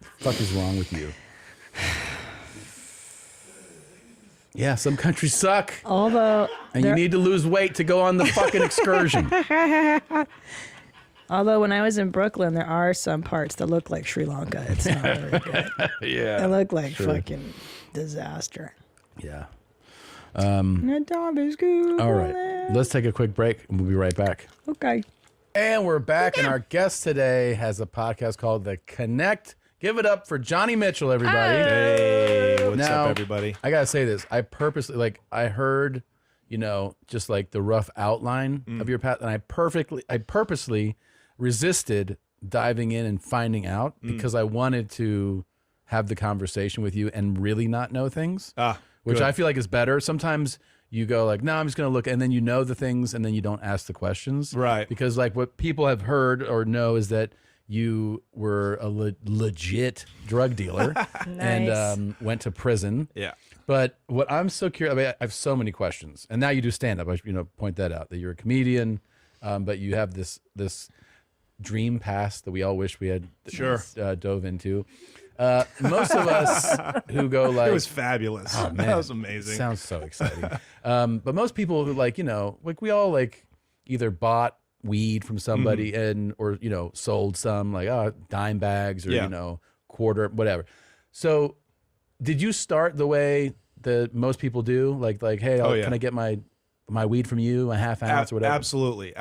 The fuck is wrong with you? Yeah, some countries suck. Although And you need to lose weight to go on the fucking excursion. Although when I was in Brooklyn, there are some parts that look like Sri Lanka. It's not very good. Yeah. They look like sure. fucking disaster. Yeah. All right. Let's take a quick break and we'll be right back. Okay. And we're back, and our guest today has a podcast called The Connect. Give it up for Johnny Mitchell, everybody. Hey, what's Now, up, everybody? I gotta say this. I purposely, I heard, just like the rough outline of your path, and I purposely resisted diving in and finding out because I wanted to have the conversation with you and really not know things, which good. I feel like is better. Sometimes you go like, no, I'm just going to look, and then you know the things, and then you don't ask the questions. Right. Because like what people have heard or know is that you were a legit drug dealer and went to prison. Yeah. But what I'm so curious, I have so many questions, and now you do stand up. I point that out that you're a comedian, but you have this dream past that we all wish we had dove into. Most of us who go like, it was fabulous. Oh, man. That was amazing. Sounds so exciting. But most people who we all either bought weed from somebody or sold some dime bags or quarter, whatever. So did you start the way that most people do? Like, hey, can I get my weed from you, a half ounce or whatever? Absolutely.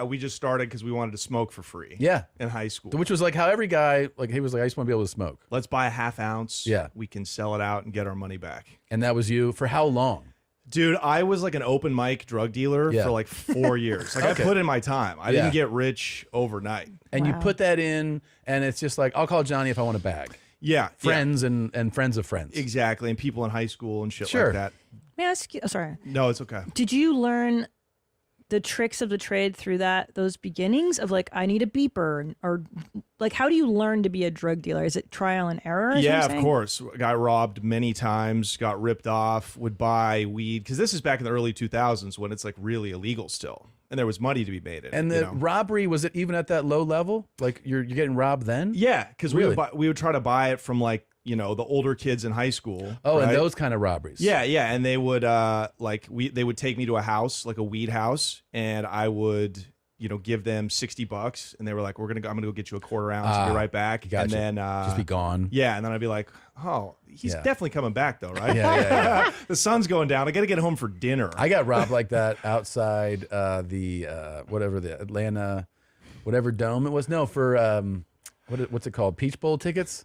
We just started because we wanted to smoke for free. Yeah. In high school. Which was like how every guy, he was like, I just want to be able to smoke. Let's buy a half ounce. Yeah. We can sell it out and get our money back. And that was you for how long? Dude, I was like an open mic drug dealer for like 4 years. I put in my time. I didn't get rich overnight. And you put that in, and it's just like, I'll call Johnny if I want a bag. Yeah. Friends and friends of friends. Exactly. And people in high school and shit Sure. like that. May I ask you? Oh, sorry. No, it's okay. Did you learn the tricks of the trade through those beginnings of I need a beeper or how do you learn to be a drug dealer? Is it trial and error? Yeah, of course. Got robbed many times, got ripped off, would buy weed. Because this is back in the early 2000s when it's really illegal still. And there was money to be made in it. And the robbery, was it even at that low level? Like you're getting robbed then? Yeah, because Really? we would try to buy it from the older kids in high school. Oh, right? and those kind of robberies. Yeah, and they would they would take me to a house, like a weed house, and I would give them $60, and they were like, I'm gonna go get you a quarter ounce, and be right back, Gotcha. and then just be gone. Yeah, and then I'd be like, oh, he's Yeah. definitely coming back though, right? Yeah. The sun's going down. I got to get home for dinner. I got robbed like that outside the Atlanta, whatever dome it was. No, for what's it called? Peach Bowl tickets.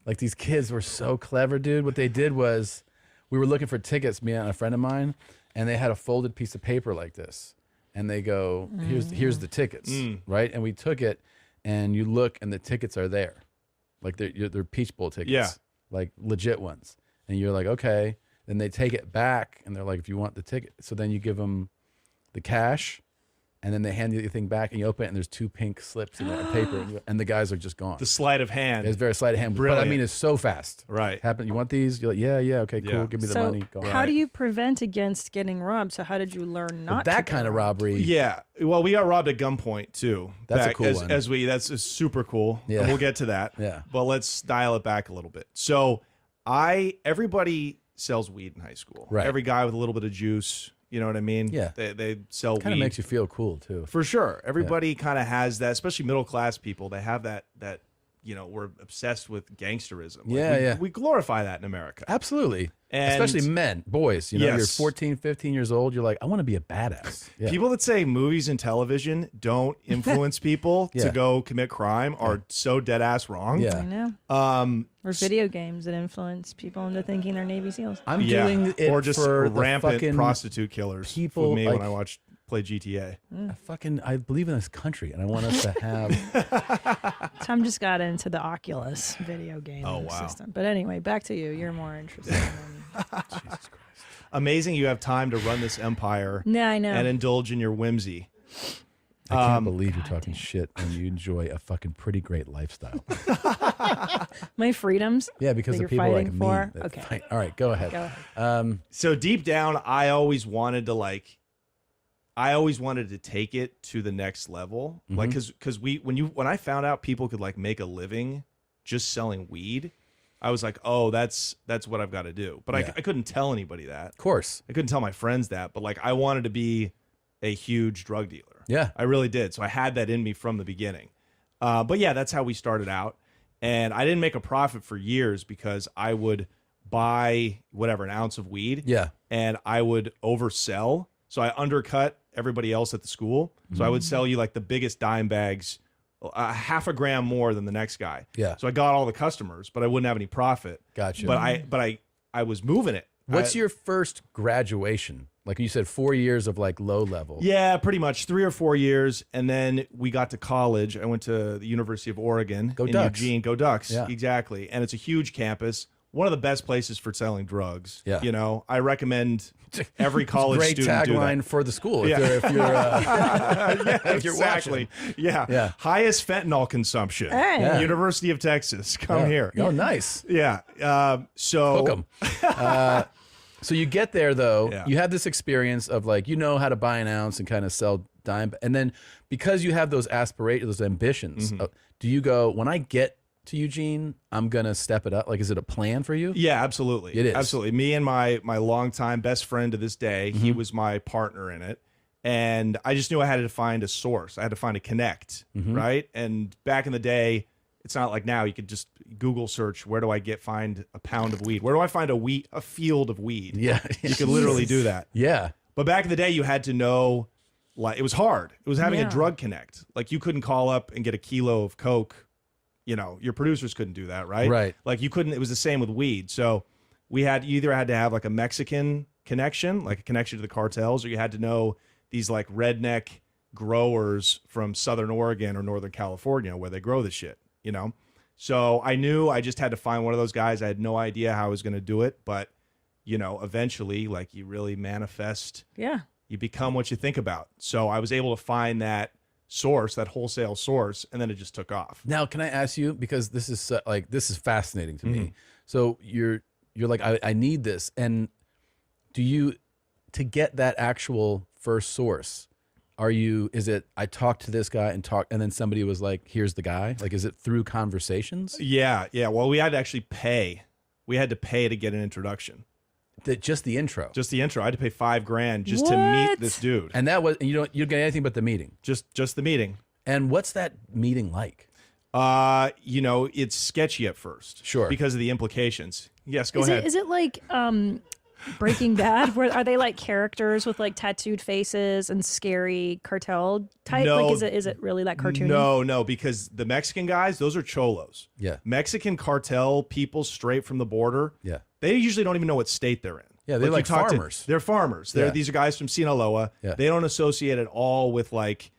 Like these kids were so clever, dude. What they did was we were looking for tickets, me and a friend of mine, and they had a folded piece of paper like this. And they go, here's the tickets, right? And we took it, and you look, and the tickets are there. Like they're Peach Bowl tickets. Yeah. Like legit ones. And you're like, okay. Then they take it back, and they're like, if you want the ticket. So then you give them the cash, and then they hand you the thing back, and you open it, and there's 2 pink slips in the paper, and the guys are just gone. The sleight of hand. It's very sleight of hand. Brilliant. But I mean, it's so fast. Right. You want these? You're like, yeah, okay, cool. Yeah. Give me the So money. Go on. how do you prevent against getting robbed? So how did you learn not that to kind of robbery? Yeah. Well, we got robbed at gunpoint too. That's a back cool as, one. That's super cool. Yeah. And we'll get to that. Yeah. But let's dial it back a little bit. So everybody sells weed in high school. Right. Every guy with a little bit of juice. You know what I mean? Yeah. They sell Kind of weed. makes you feel cool too. For sure. Everybody kind of has that, especially middle class people. They have that we're obsessed with gangsterism. We glorify that in America. Absolutely. And especially men, boys. You're Yes. 14, 15 years old. You're like, I want to be a badass. Yeah. People that say movies and television don't influence people to go commit crime are so dead ass wrong. Yeah. I know. Or video games that influence people into thinking they're Navy SEAls. I'm doing it or just for the rampant fucking prostitute killers. people with me like- when I play GTA. I believe in this country, and I want us to have. Tom just got into the Oculus video game system. But anyway, back to you. You're more interested in Jesus Christ. Amazing you have time to run this empire Yeah, I know. and indulge in your whimsy. I can't believe you're talking shit and you enjoy a fucking pretty great lifestyle. my freedoms. Yeah, because that of you're people like fighting me. for. that Okay. fight. All right, go ahead. Go ahead. So deep down, I always wanted to take it to the next level. Mm-hmm. Like, cause when I found out people could like make a living just selling weed, I was like, oh, that's what I've got to do. But I couldn't tell anybody that. Of course. I couldn't tell my friends that, but like I wanted to be a huge drug dealer. Yeah. I really did. So I had that in me from the beginning. But yeah, that's how we started out. And I didn't make a profit for years because I would buy an ounce of weed. Yeah. And I would oversell. So I undercut everybody else at the school. So I would sell you like the biggest dime bags, half a gram more than the next guy. Yeah. So I got all the customers, but I wouldn't have any profit. Gotcha. But I was moving it. What's your first graduation? Like you said, 4 years of like low level. Yeah, pretty much 3 or 4 years, and then we got to college. I went to the University of Oregon Go in Ducks. Eugene. Go Ducks! Yeah. Exactly, and it's a huge campus. One of the best places for selling drugs. Yeah. I recommend every college Great student do tagline that. for the school. Yeah. If you're, if you're exactly. watching. Yeah. Yeah. Highest fentanyl consumption. Hey. Yeah. University of Texas. Come Yeah. here. Oh, nice. Yeah. So Hook 'em. So you get there though. Yeah. You have this experience of like how to buy an ounce and kind of sell dime, and then because you have those aspirations, those ambitions, do you go when I get to Eugene, I'm gonna step it up? Like, is it a plan for you? Yeah, absolutely. It is. Absolutely. Me and my longtime best friend to this day, he was my partner in it. And I just knew I had to find a source. I had to find a connect, right? And back in the day, it's not like now you could just Google search, where do I find a pound of weed? Where do I find a field of weed? Yeah. You could literally do that. Yeah. But back in the day, you had to know, like, it was hard. It was having a drug connect. Like, you couldn't call up and get a kilo of Coke. Your producers couldn't do that, right? Right. Like, you couldn't, it was the same with weed. So you either had to have like a Mexican connection, like a connection to the cartels, or you had to know these like redneck growers from Southern Oregon or Northern California where they grow the shit, So I knew I just had to find one of those guys. I had no idea how I was going to do it, but eventually, like, you really manifest. Yeah. You become what you think about. So I was able to find that source, that wholesale source, and then it just took off. Now, can I ask you, because this is fascinating to me. So you're like, I need this, and to get that actual first source, is it I talked to this guy and then somebody was like, here's the guy? Like, is it through conversations? Yeah. Well, we had to actually pay. We had to pay to get an introduction. Just the intro. Just the intro. I had to pay $5,000 just to meet this dude. And that was you don't get anything but the meeting. Just the meeting. And what's that meeting like? It's sketchy at first. Sure. Because of the implications. Yes, go ahead. Is it like Breaking Bad? Where are they like characters with like tattooed faces and scary cartel type? No, like is it really that cartoony? No, because the Mexican guys, those are cholos. Yeah. Mexican cartel people straight from the border. Yeah. They usually don't even know what state they're in. Yeah, they're like farmers. They're farmers. These are guys from Sinaloa. Yeah. They don't associate at all with like,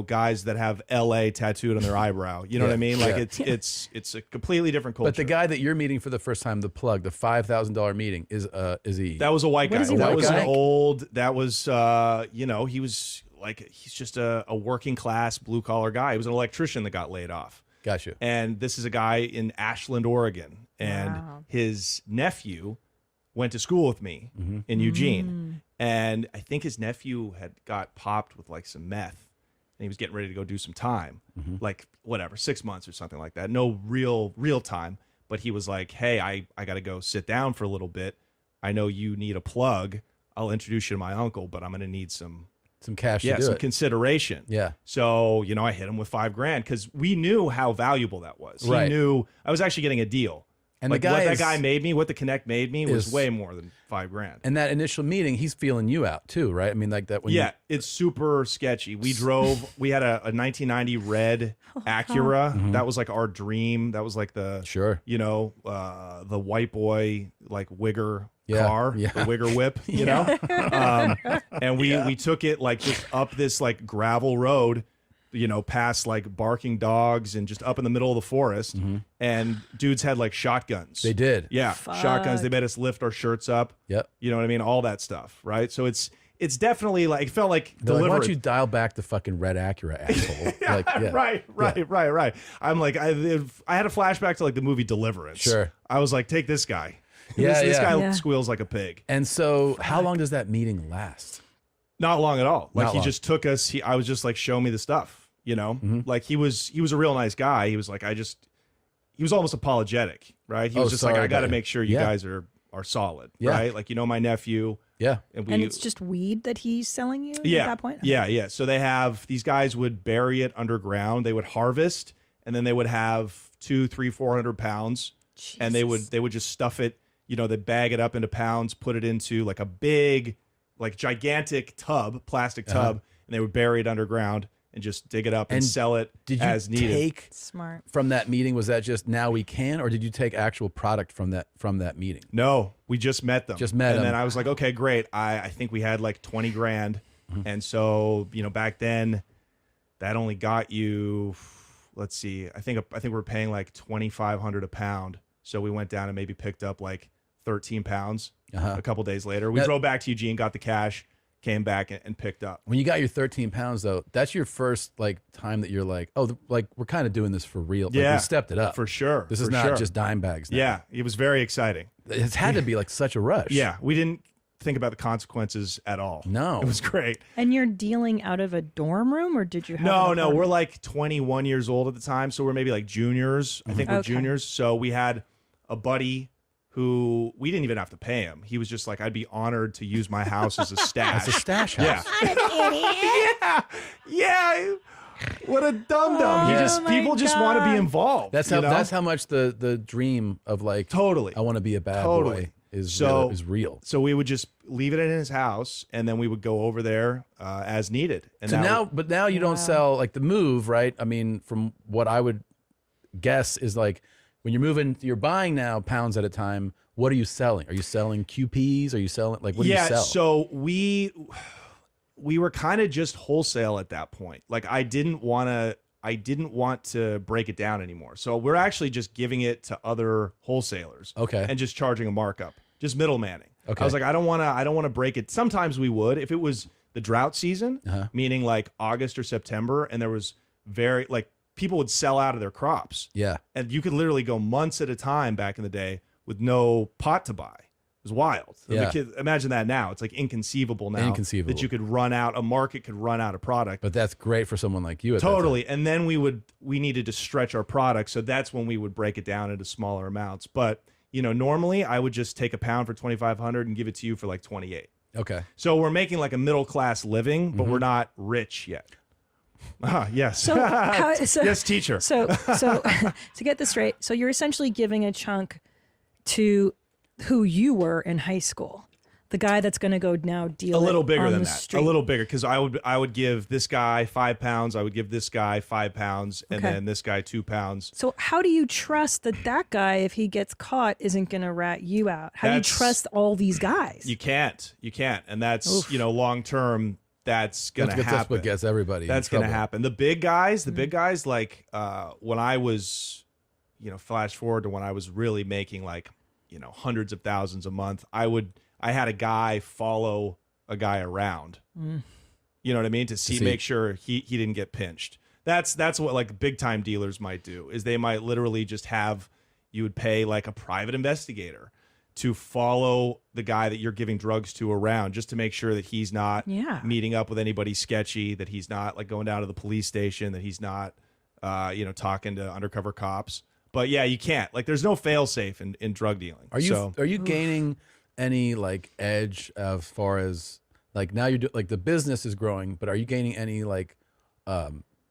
guys that have LA tattooed on their eyebrow. You know what I mean? Like it's a completely different culture. But the guy that you're meeting for the first time, the $5,000 meeting is he? That was a white guy. That was an old. That was he was like, he's just a working class blue collar guy. He was an electrician that got laid off. Gotcha. And this is a guy in Ashland, Oregon, and his nephew went to school with me in Eugene, and I think his nephew had got popped with like some meth. And he was getting ready to go do some time, like 6 months or something like that. No real time. But he was like, hey, I got to go sit down for a little bit. I know you need a plug. I'll introduce you to my uncle, but I'm going to need some some cash yeah, to do some it. consideration. Yeah. So, you know, I hit him with $5,000 because we knew how valuable that was. Right. He knew I was actually getting a deal. And like the guy what that is- guy made me, what the Connect made me was is- way more than $5,000. And that initial meeting, he's feeling you out too, right? I mean, like that when Yeah, it's super sketchy. We had a 1990 red Acura. Mhm. That was like our dream. That was like the, you know, the white boy, like wigger car, the wigger whip, you know? And we took it like just up this like gravel road, you know, past like barking dogs and just up in the middle of the forest. And dudes had like shotguns. They did. Yeah, shotguns. They made us lift our shirts up. Yep. You know what I mean? All that stuff, right? So it's definitely like, it felt like They're like, why don't deliberate. you dial back the fucking red Acura, asshole? Like, yeah. Right. I'm like, I had a flashback to like the movie Deliverance. Sure. I was like, take this guy. Yeah, this guy Yeah. squeals like a pig. And so, how long does that meeting last? Not long at all. Like Not he long. just took us. I was just like, show me the stuff. You know, like he was a real nice guy. He was like, he was almost apologetic, right? He was just like, I got to make sure you guys are solid, right? Like, you know, my nephew. Yeah. And it's just weed that he's selling you at that point? Yeah. So these guys would bury it underground. They would harvest, and then they would have 200, 300, 400 pounds, and they would just stuff it. You know, they'd bag it up into pounds, put it into like a big, like gigantic plastic tub, and they would bury it underground and just dig it up and sell it as needed. Take smart from that meeting? Was that just now we can, or did you take actual product from that meeting? No, we just met them. Just met and them. then I was like, okay, great. I think we had like $20,000, and so you know back then, that only got you. Let's see. I think we're paying like $2,500 a pound. So we went down and maybe picked up like 13 pounds a couple days later. We drove back to Eugene, got the cash, came back and picked up. When you got your 13 pounds, though, that's your first like time that you're like, oh, like we're kind of doing this for real. Like, Yeah, we stepped it up for sure. This is for not sure. just dime bags now. Yeah, it was very exciting. It's had to be like such a rush. Yeah, we didn't think about the consequences at all. No, it was great. And you're dealing out of a dorm room, or did you have No, an we're apartment? like 21 years old at the time, so we're maybe like juniors. I think we're Okay. juniors. So we had a buddy who we didn't even have to pay him. He was just like, I'd be honored to use my house as a stash. As a stash Yeah. house. What an idiot. Yeah. What a dum dum. Oh People just want to be involved. That's you how know? that's how much the dream of like totally I want to be a bad boy is real. So we would just leave it in his house, and then we would go over there as needed. And So now you don't sell like the move, right? I mean, from what I would guess is like when you're moving, you're buying now pounds at a time. What are you selling? Are you selling QPs? Are you selling like what do you sell? So we were kind of just wholesale at that point. Like I didn't want to break it down anymore. So we're actually just giving it to other wholesalers. Okay. And just charging a markup, just middlemanning. Okay. I was like, I don't want to break it. Sometimes we would, if it was the drought season, meaning like August or September, and there was people would sell out of their crops. Yeah. And you could literally go months at a time back in the day with no pot to buy. It was wild. Yeah. Imagine that now. It's like inconceivable now. Inconceivable. That you could a market could run out of product. But that's great for someone like you. At Totally. And then we needed to stretch our product. So that's when we would break it down into smaller amounts. But, you know, normally I would just take a pound for $2,500 and give it to you for like 28. Okay. So we're making like a middle class living, but we're not rich yet. Yes. So, yes, teacher. So to get this straight, so you're essentially giving a chunk to who you were in high school, the guy that's going to go now deal A little bigger on than the that. street. A little bigger, because I would give this guy 5 pounds. I would give this guy 5 pounds, and Okay. then this guy 2 pounds. So how do you trust that guy, if he gets caught, isn't going to rat you out? How do you That's- trust all these guys? You can't, and that's long term. That's gonna happen. That's what gets everybody. That's in gonna trouble. happen. The big guys, like when I was, flash forward to when I was really making like, hundreds of thousands a month. I had a guy follow a guy around. You know what I mean? To see, make sure he didn't get pinched. That's what like big time dealers might do, is they might literally just you would pay like a private investigator to follow the guy that you're giving drugs to around, just to make sure that he's not meeting up with anybody sketchy, that he's not like going down to the police station, that he's not, talking to undercover cops. But yeah, you can't, like, there's no fail safe in drug dealing. Are you gaining any like edge as far as Like now like the business is growing, but are you gaining any like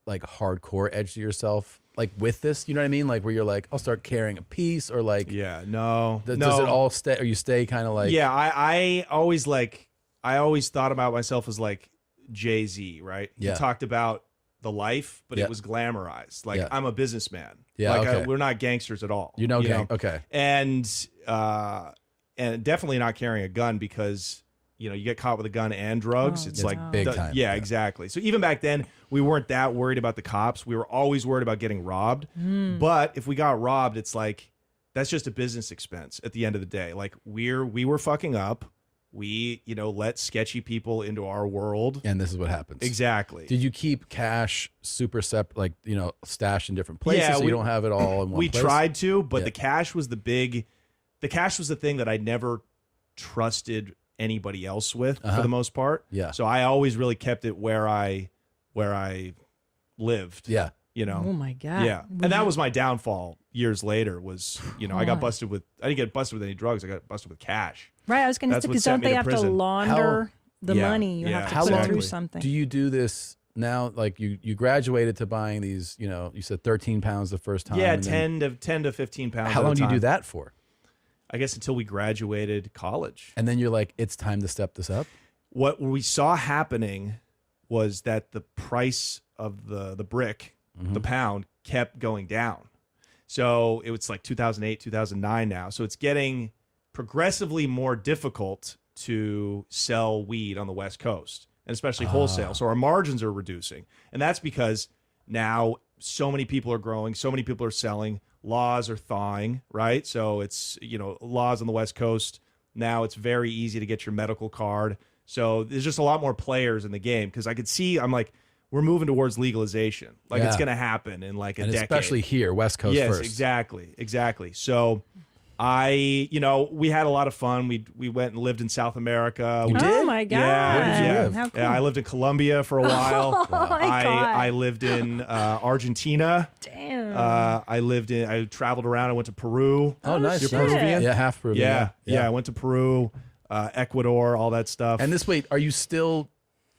hardcore edge to yourself? Like with this, you know what I mean? Like where you're like, I'll start carrying a piece or like, no. Does it all stay, or you stay kind of like, I always thought about myself as like Jay-Z, right? Yeah. He talked about the life, but it was glamorized. Like I'm a businessman. Yeah, like okay. we're not gangsters at all. Okay. And definitely not carrying a gun because you get caught with a gun and drugs. It's like big time. Yeah, exactly. So even back then, we weren't that worried about the cops. We were always worried about getting robbed. But if we got robbed, it's like that's just a business expense at the end of the day. Like we were fucking up. We let sketchy people into our world, and this is what happens. Exactly. Did you keep cash super separate, like stashed in different places, so you don't have it all in one place? We tried to, but the cash was the thing that I never trusted anybody else with for the most part. Yeah. So I always really kept it where I lived. Yeah. Oh my God. Yeah. And that was my downfall years later was, I didn't get busted with any drugs. I got busted with cash. Right. I was going to say, because don't they have to launder the money? You have to put it through something. Do you do this now? Like you graduated to buying these, you said 13 pounds the first time. Yeah. 10 to 15 pounds. How long do you do that for? I guess until we graduated college. And then you're like, it's time to step this up? What we saw happening was that the price of the brick, the pound, kept going down. So it was like 2008, 2009 now. So it's getting progressively more difficult to sell weed on the West Coast, and especially wholesale. So our margins are reducing. And that's because now so many people are growing, so many people are selling. Laws are thawing, right? So it's, laws on the West Coast. Now it's very easy to get your medical card. So there's just a lot more players in the game because I could see, I'm like, we're moving towards legalization. Like it's going to happen in like a decade. Especially here, West Coast first. Yes, exactly. So we had a lot of fun. We went and lived in South America. You did? Oh my God. Yeah. How cool. Yeah, I lived in Colombia for a while. Oh my God. I lived in Argentina. Damn. I traveled around. I went to Peru. Oh, nice. You're shit. Peruvian? Yeah, half Peruvian. Yeah. I went to Peru, Ecuador, all that stuff. And are you still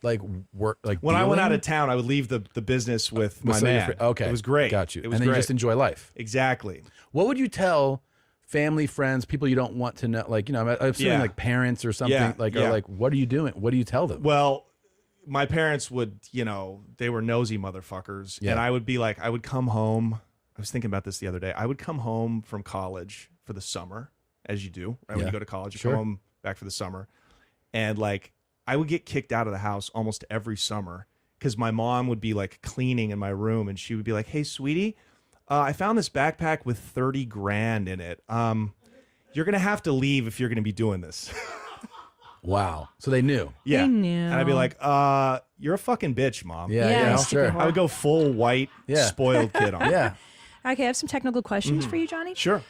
like work like when I went dealing? out of town, I would leave the business with my So you're man. Okay. It was great. Got you. It was and then great. you just enjoy life. Exactly. What would you tell family, friends, people you don't want to know, like, I'm assuming like parents or something, are like, what are you doing? What do you tell them? Well, my parents would, they were nosy motherfuckers. Yeah. And I would be like, I would come home. I was thinking about this the other day. I would come home from college for the summer, as you do, right? When you go to college, you come home back for the summer. And like, I would get kicked out of the house almost every summer because my mom would be like cleaning in my room and she would be like, hey, sweetie, I found this backpack with 30 grand in it. You're going to have to leave if you're going to be doing this. Wow. So they knew. Yeah. They knew. And I'd be like, you're a fucking bitch, Mom. Yeah, sure. I would go full white, spoiled kid on. Yeah. Okay, I have some technical questions for you, Johnny. Sure.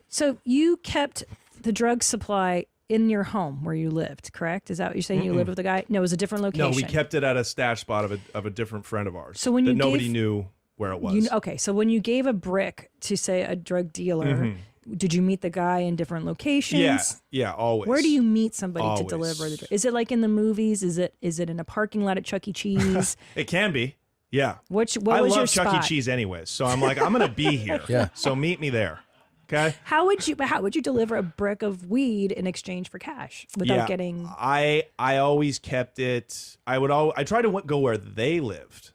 So you kept the drug supply in your home where you lived, correct? Is that what you're saying? You lived with a guy? No, it was a different location. No, we kept it at a stash spot of a different friend of ours. So when you nobody gave- knew where it was. Okay, so when you gave a brick to, say, a drug dealer, did you meet the guy in different locations? Yeah, always. Where do you meet somebody Always. to deliver the drug? Is it like in the movies? Is it in a parking lot at Chuck E. Cheese? It can be. Yeah. What I was love your Chuck spot? E. Cheese anyways, so I'm like, I'm gonna be here. Yeah. So meet me there. Okay. How would you deliver a brick of weed in exchange for cash without getting? I always kept it. I tried to go where they lived.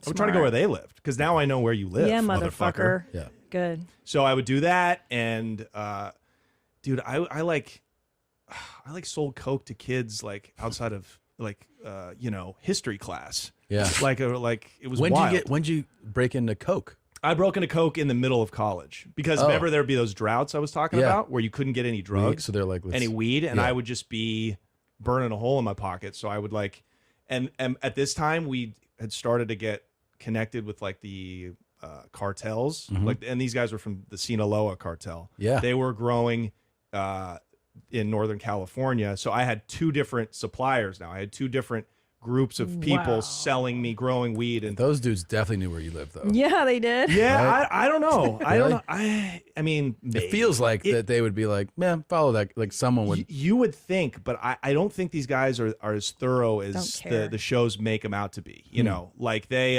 I would try to go where they lived because now I know where you live. Yeah, motherfucker. Yeah. Good. So I would do that, and dude, I like sold coke to kids like outside of like history class. Yeah. Like it was When wild. did you break into coke? I broke into coke in the middle of college because remember there'd be those droughts I was talking about where you couldn't get any drugs, So they're like, any weed, and I would just be burning a hole in my pocket. So I would like, and at this time we had started to get connected with like the cartels, like, and these guys were from the Sinaloa cartel. Yeah. They were growing in Northern California. So I had two different suppliers now. I had two different groups of people Wow. selling me growing weed, and Those dudes definitely knew where you lived, though. Yeah, they did. yeah, Right? I don't know. I don't Really? know. I mean, It feels like that they would be like, man, follow that. Like someone would. you would think, but I don't think these guys are as thorough as Don't care. the shows make them out to be. You know, like they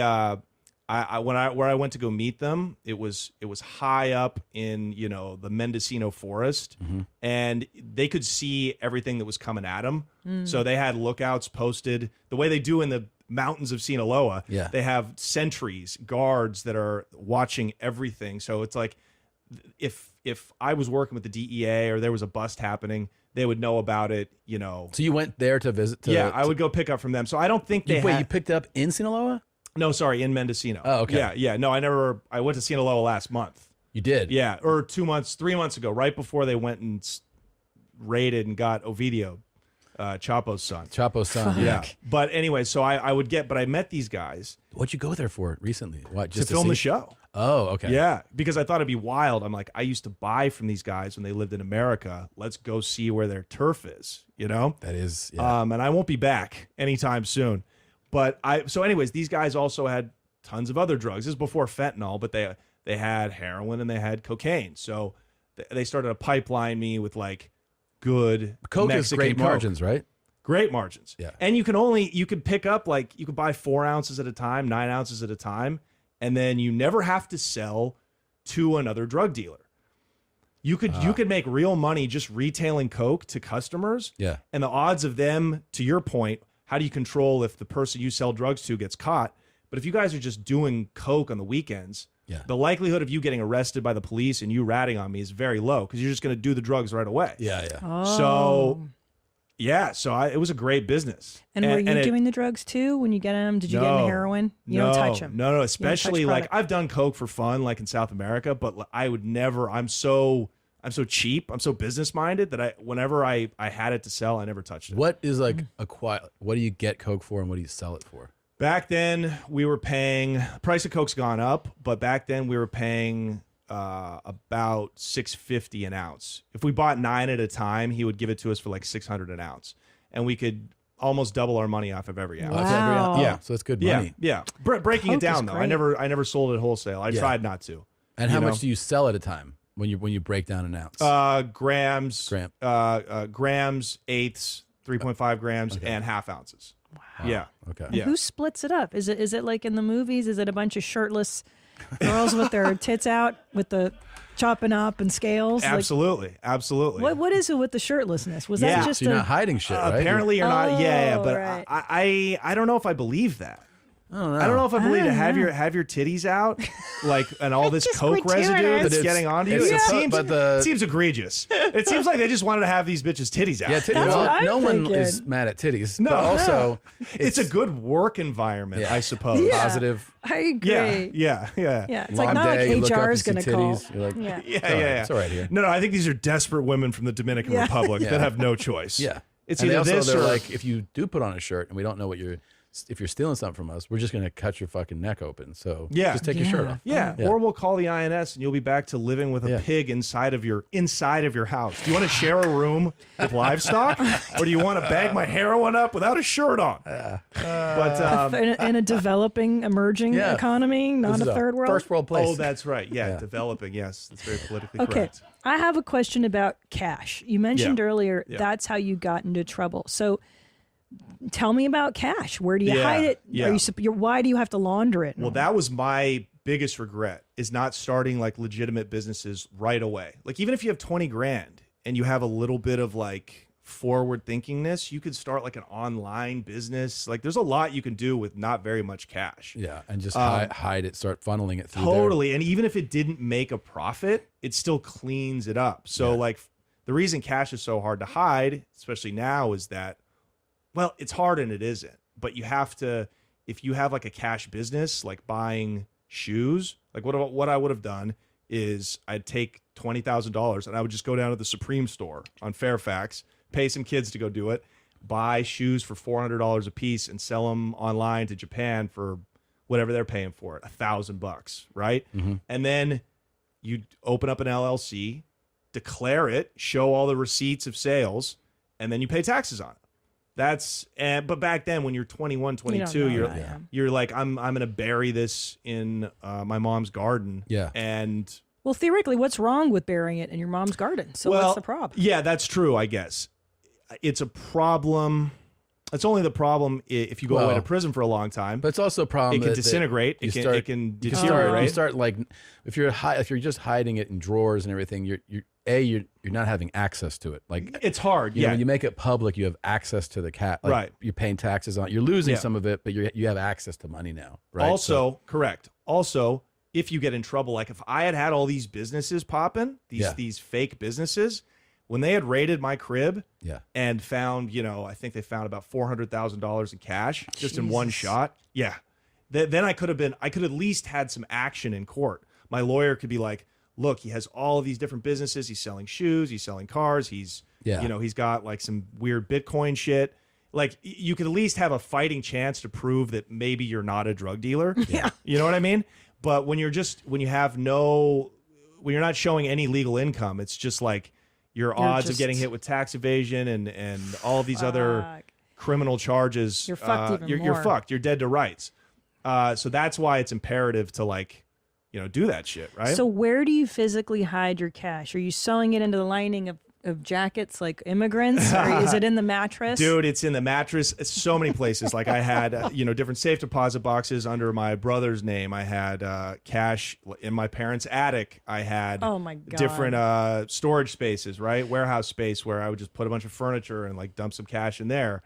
where I went to go meet them, it was high up in, you know, the Mendocino forest, and they could see everything that was coming at them. So they had lookouts posted the way they do in the mountains of Sinaloa. Yeah. They have sentries, guards that are watching everything. So it's like if I was working with the DEA or there was a bust happening, they would know about it, you know. So you went there to visit? I would go pick up from them. So I don't think they you picked up in Sinaloa? No, sorry, in Mendocino. Oh, okay. Yeah. No, I went to Sinaloa last month. You did? Yeah, or 3 months ago, right before they went and raided and got Ovidio, Chapo's son. Chapo's son. Yeah. But anyway, so but I met these guys. What'd you go there for recently? What, just to film see? the show. Oh, okay. Yeah, because I thought it'd be wild. I'm like, I used to buy from these guys when they lived in America. Let's go see where their turf is, you know? That is, yeah. And I won't be back anytime soon. But so anyways, these guys also had tons of other drugs. This is before fentanyl, but they had heroin and they had cocaine. So they started to pipeline me with like good Coke Mexican is great Coke. margins, right? Great margins. Yeah. And you could pick up, like, you could buy 4 ounces at a time, 9 ounces at a time, and then you never have to sell to another drug dealer. You could make real money just retailing Coke to customers. Yeah. And the odds of them, to your point, how do you control if the person you sell drugs to gets caught? But if you guys are just doing Coke on the weekends, Yeah. the likelihood of you getting arrested by the police and you ratting on me is very low because you're just going to do the drugs right away. Yeah, yeah. Oh. So, yeah, it was a great business. And were you doing the drugs too when you get them? Did you get No. into heroin? You don't touch them. No, especially like I've done Coke for fun, like in South America, but I would never. I'm so cheap. I'm so business minded that whenever I had it to sell, I never touched it. What is like what do you get Coke for and what do you sell it for? Back then, we were paying. The price of Coke's gone up, but back then we were paying about $6.50 an ounce. If we bought 9 at a time, he would give it to us for like $600 an ounce, and we could almost double our money off of every ounce. Wow. Yeah, so it's good money. Yeah. Breaking Coke it down is though, great. I never sold it wholesale. I tried not to. And how much do you sell at a time when you break down an ounce? Grams, grams, eighths, 3.5 grams, and half ounces. Wow. Yeah. Okay. And who splits it up? Is it like in the movies? Is it a bunch of shirtless girls with their tits out with the chopping up and scales? Absolutely. Absolutely. What is it with the shirtlessness? Was that just so you're not hiding shit, right? Apparently you're not. Yeah, but right. I don't know if I believe that. I don't know. I don't know if I believe to have know. your titties out, like, and all this Just Coke residue gratuitous. that's getting onto you. it's It seems egregious. It seems like they just wanted to have these bitches' titties out. Yeah, titties. That's what I'm no one thinking. is mad at titties. No. But also It's a good work environment, Yeah. I suppose. Yeah. positive. I agree. Yeah. Yeah, it's Long like not day, you like look up, HR you is see going to call. titties, you're like, Yeah. Yeah. It's all right here. No, I think these are desperate women from the Dominican Yeah. Republic Yeah. that have no choice. Yeah. It's And they either also, this they're or like, if you do put on a shirt and we don't know if you're stealing something from us, we're just going to cut your fucking neck open. So just take your shirt off. Yeah. Or we'll call the INS and you'll be back to living with a pig inside of your house. Do you want to share a room with livestock, or do you want to bag my heroin up without a shirt on? But In a developing, emerging economy, not This a is third world. first world place. oh, that's right. Yeah, developing. Yes, that's very politically Okay, correct. I have a question about cash. You mentioned earlier Yeah. that's how you got into trouble. So tell me about cash. Where do you hide it? Yeah. Why do you have to launder it? Well, that was my biggest regret, is not starting like legitimate businesses right away. Like, even if you have 20 grand and you have a little bit of like forward thinkingness, you could start like an online business. Like, there's a lot you can do with not very much cash. Yeah, and just hide it, start funneling it through Totally. And even if it didn't make a profit, it still cleans it up. So like, the reason cash is so hard to hide, especially now, is that, well, it's hard and it isn't. But you have to, if you have like a cash business, like buying shoes, like what I would have done is I'd take $20,000 and I would just go down to the Supreme store on Fairfax, pay some kids to go do it, buy shoes for $400 a piece and sell them online to Japan for whatever they're paying for it, $1,000, right? And then you open up an LLC, declare it, show all the receipts of sales, and then you pay taxes on it. But back then when you're 21, 22, you're like, I'm going to bury this in my mom's garden. Yeah. And well, theoretically, what's wrong with burying it in your mom's garden? So what's the problem? Yeah, that's true, I guess. It's a problem. It's only the problem if you go away to prison for a long time. But it's also a problem. It can disintegrate. It can deteriorate. You start like if you're just hiding it in drawers and everything. You're not having access to it. Like it's hard. You know, when you make it public, you have access to the cat. Like, right. You're paying taxes on it. You're losing some of it, but you have access to money now. Right. Also, correct. Also, if you get in trouble, like if I had all these businesses popping, these fake businesses. When they had raided my crib and found, I think they found about $400,000 in cash just in one shot. Yeah. Then I could at least had some action in court. My lawyer could be like, look, he has all of these different businesses. He's selling shoes. He's selling cars. He's got like some weird Bitcoin shit. Like you could at least have a fighting chance to prove that maybe you're not a drug dealer. Yeah. You know what I mean? But when you're not showing any legal income, it's just like, your odds of getting hit with tax evasion and all of these other criminal charges, you're fucked even more. You're fucked. You're dead to rights. So that's why it's imperative to do that shit, right? So where do you physically hide your cash? Are you sewing it into the lining of jackets like immigrants, or is it in the mattress? Dude, it's in the mattress. It's so many places. Like I had, different safe deposit boxes under my brother's name. I had cash in my parents' attic. I had different storage spaces, right? Warehouse space where I would just put a bunch of furniture and like dump some cash in there.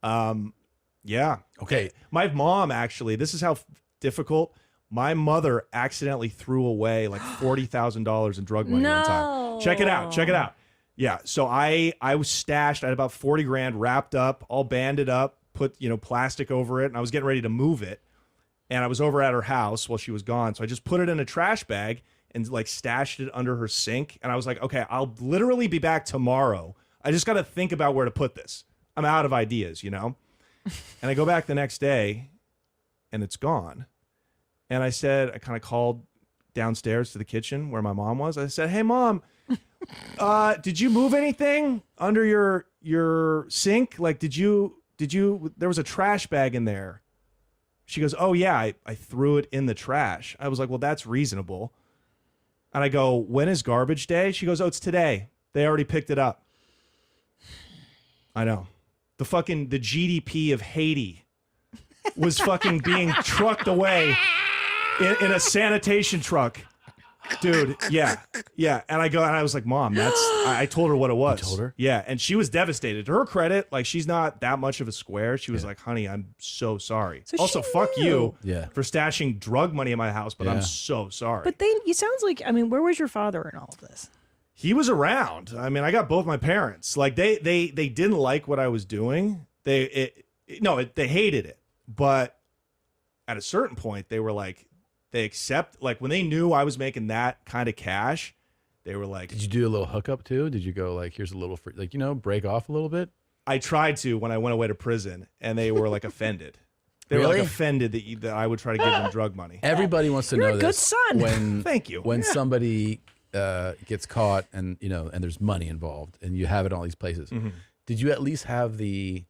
Yeah. Okay. My mom actually, this is how difficult. My mother accidentally threw away like $40,000 in drug money one time. Check it out. Check it out. Yeah, so I was stashed. I had about 40 grand wrapped up, all banded up, put plastic over it, and I was getting ready to move it. And I was over at her house while she was gone, so I just put it in a trash bag and like stashed it under her sink. And I was like, okay, I'll literally be back tomorrow. I just got to think about where to put this. I'm out of ideas, And I go back the next day, and it's gone. And I kind of called downstairs to the kitchen where my mom was. I said, hey, Mom. Did you move anything under your sink? Like, did you, there was a trash bag in there. She goes, oh yeah, I threw it in the trash. I was like, well, that's reasonable. And I go, when is garbage day? She goes, oh, it's today. They already picked it up. I know. The GDP of Haiti was fucking being trucked away in a sanitation truck. Dude, yeah. And I was like, Mom, I told her what it was. You told her? Yeah, and she was devastated. To her credit, like, she's not that much of a square. She was like, honey, I'm so sorry. So also, fuck you Yeah. for stashing drug money in my house, but I'm so sorry. But it sounds like, where was your father in all of this? He was around. I mean, I got both my parents. Like, they didn't like what I was doing. They hated it. But at a certain point, they were like, they accept, like when they knew I was making that kind of cash, they were like, did you do a little hookup too? Did you go like, here's a little, break off a little bit? I tried to when I went away to prison, and they were like offended. They were like offended that I would try to give them drug money. Everybody wants to You're know a good this. son. When, Thank you. When somebody gets caught and and there's money involved and you have it in all these places, did you at least have the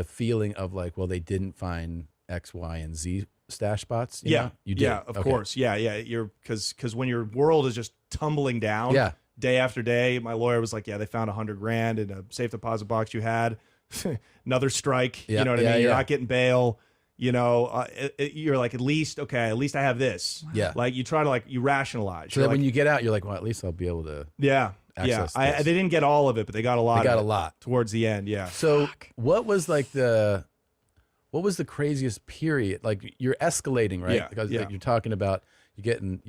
feeling of like, well, they didn't find X, Y, and Z stash spots? You know? You did. Yeah, of course. Yeah. You're because when your world is just tumbling down day after day, my lawyer was like, yeah, they found 100 grand in a safe deposit box you had. Another strike. You know what I mean? You're not getting bail. You're like, at least I have this. Yeah. Like you try to you rationalize. So that when you get out, you're like, well, at least I'll be able to access this. They didn't get all of it, but they got a lot. They got a lot towards the end. Yeah. So what was what was the craziest period? Like you're escalating, right? Yeah, because like, you're talking about you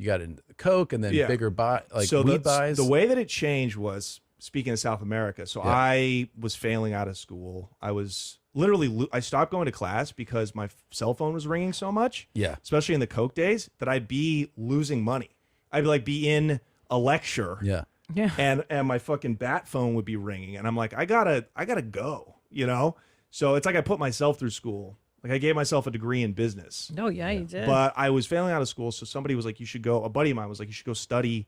got into Coke and then bigger weed buys. The way that it changed was, speaking of South America. So I was failing out of school. I was literally, I stopped going to class because my cell phone was ringing so much. Yeah. Especially in the Coke days, that I'd be losing money. I'd be in a lecture. Yeah. Yeah. And my fucking bat phone would be ringing. And I'm like, I gotta go, So it's like I put myself through school. Like I gave myself a degree in business. Oh, yeah, you did. But I was failing out of school. So somebody was like, a buddy of mine was like, you should go study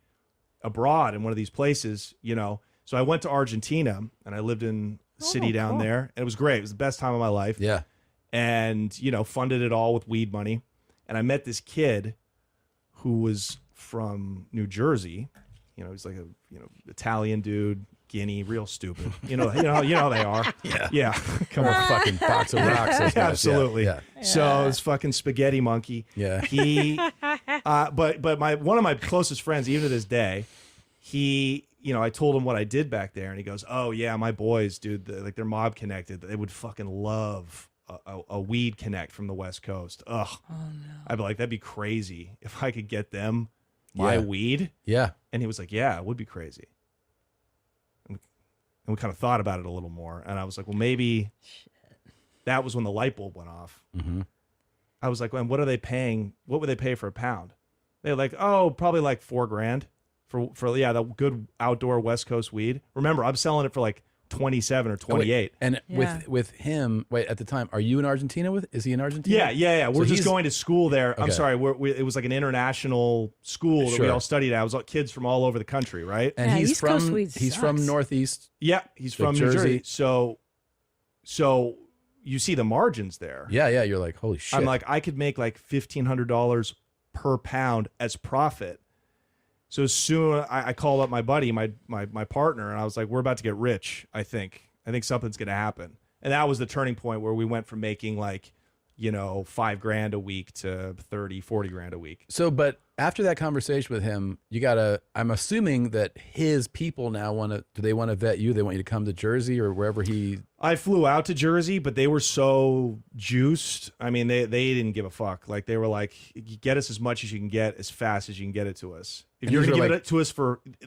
abroad in one of these places, So I went to Argentina and I lived in city down cool. there. And it was great. It was the best time of my life. Yeah. And, you know, funded it all with weed money. And I met this kid who was from New Jersey. You know, he's like a, you know, Italian dude, Guinea, real stupid. You know they are. Yeah. Come on. Fucking box of rocks. those guys. Absolutely. Yeah. So it's fucking spaghetti monkey. Yeah. He, but one of my closest friends, even to this day, he, you know, I told him what I did back there, and he goes, "Oh yeah, my boys, dude, like they're mob connected. They would fucking love a weed connect from the West Coast. Ugh. Oh no. I'd be like, that'd be crazy if I could get them my weed. Yeah. And he was like, yeah, it would be crazy. And we kind of thought about it a little more. And I was like, well, maybe that was when the light bulb went off. Mm-hmm. I was like, well, what are they paying? What would they pay for a pound? They're like, oh, probably like $4,000 for the good outdoor West Coast weed. Remember, I'm selling it for like 27 or 28. And with him, at the time, are you in Argentina is he in Argentina? Yeah. We're just going to school there. Okay. I'm sorry. It was like an international school that we all studied at. It was kids from all over the country, right? And he's from Northeast. Yeah, he's from New Jersey. So you see the margins there. Yeah. You're like, holy shit. I'm like, I could make like $1,500 per pound as profit. So soon I called up my buddy, my partner, and I was like, we're about to get rich, I think something's going to happen. And that was the turning point where we went from making like, you know, $5,000 a week to 30, 40 grand a week. So, but after that conversation with him, I'm assuming that his people now do they want to vet you? They want you to come to Jersey or wherever I flew out to Jersey, but they were so juiced. I mean, they didn't give a fuck. Like they were like, get us as much as you can get as fast as you can get it to us. If you're going to give it to us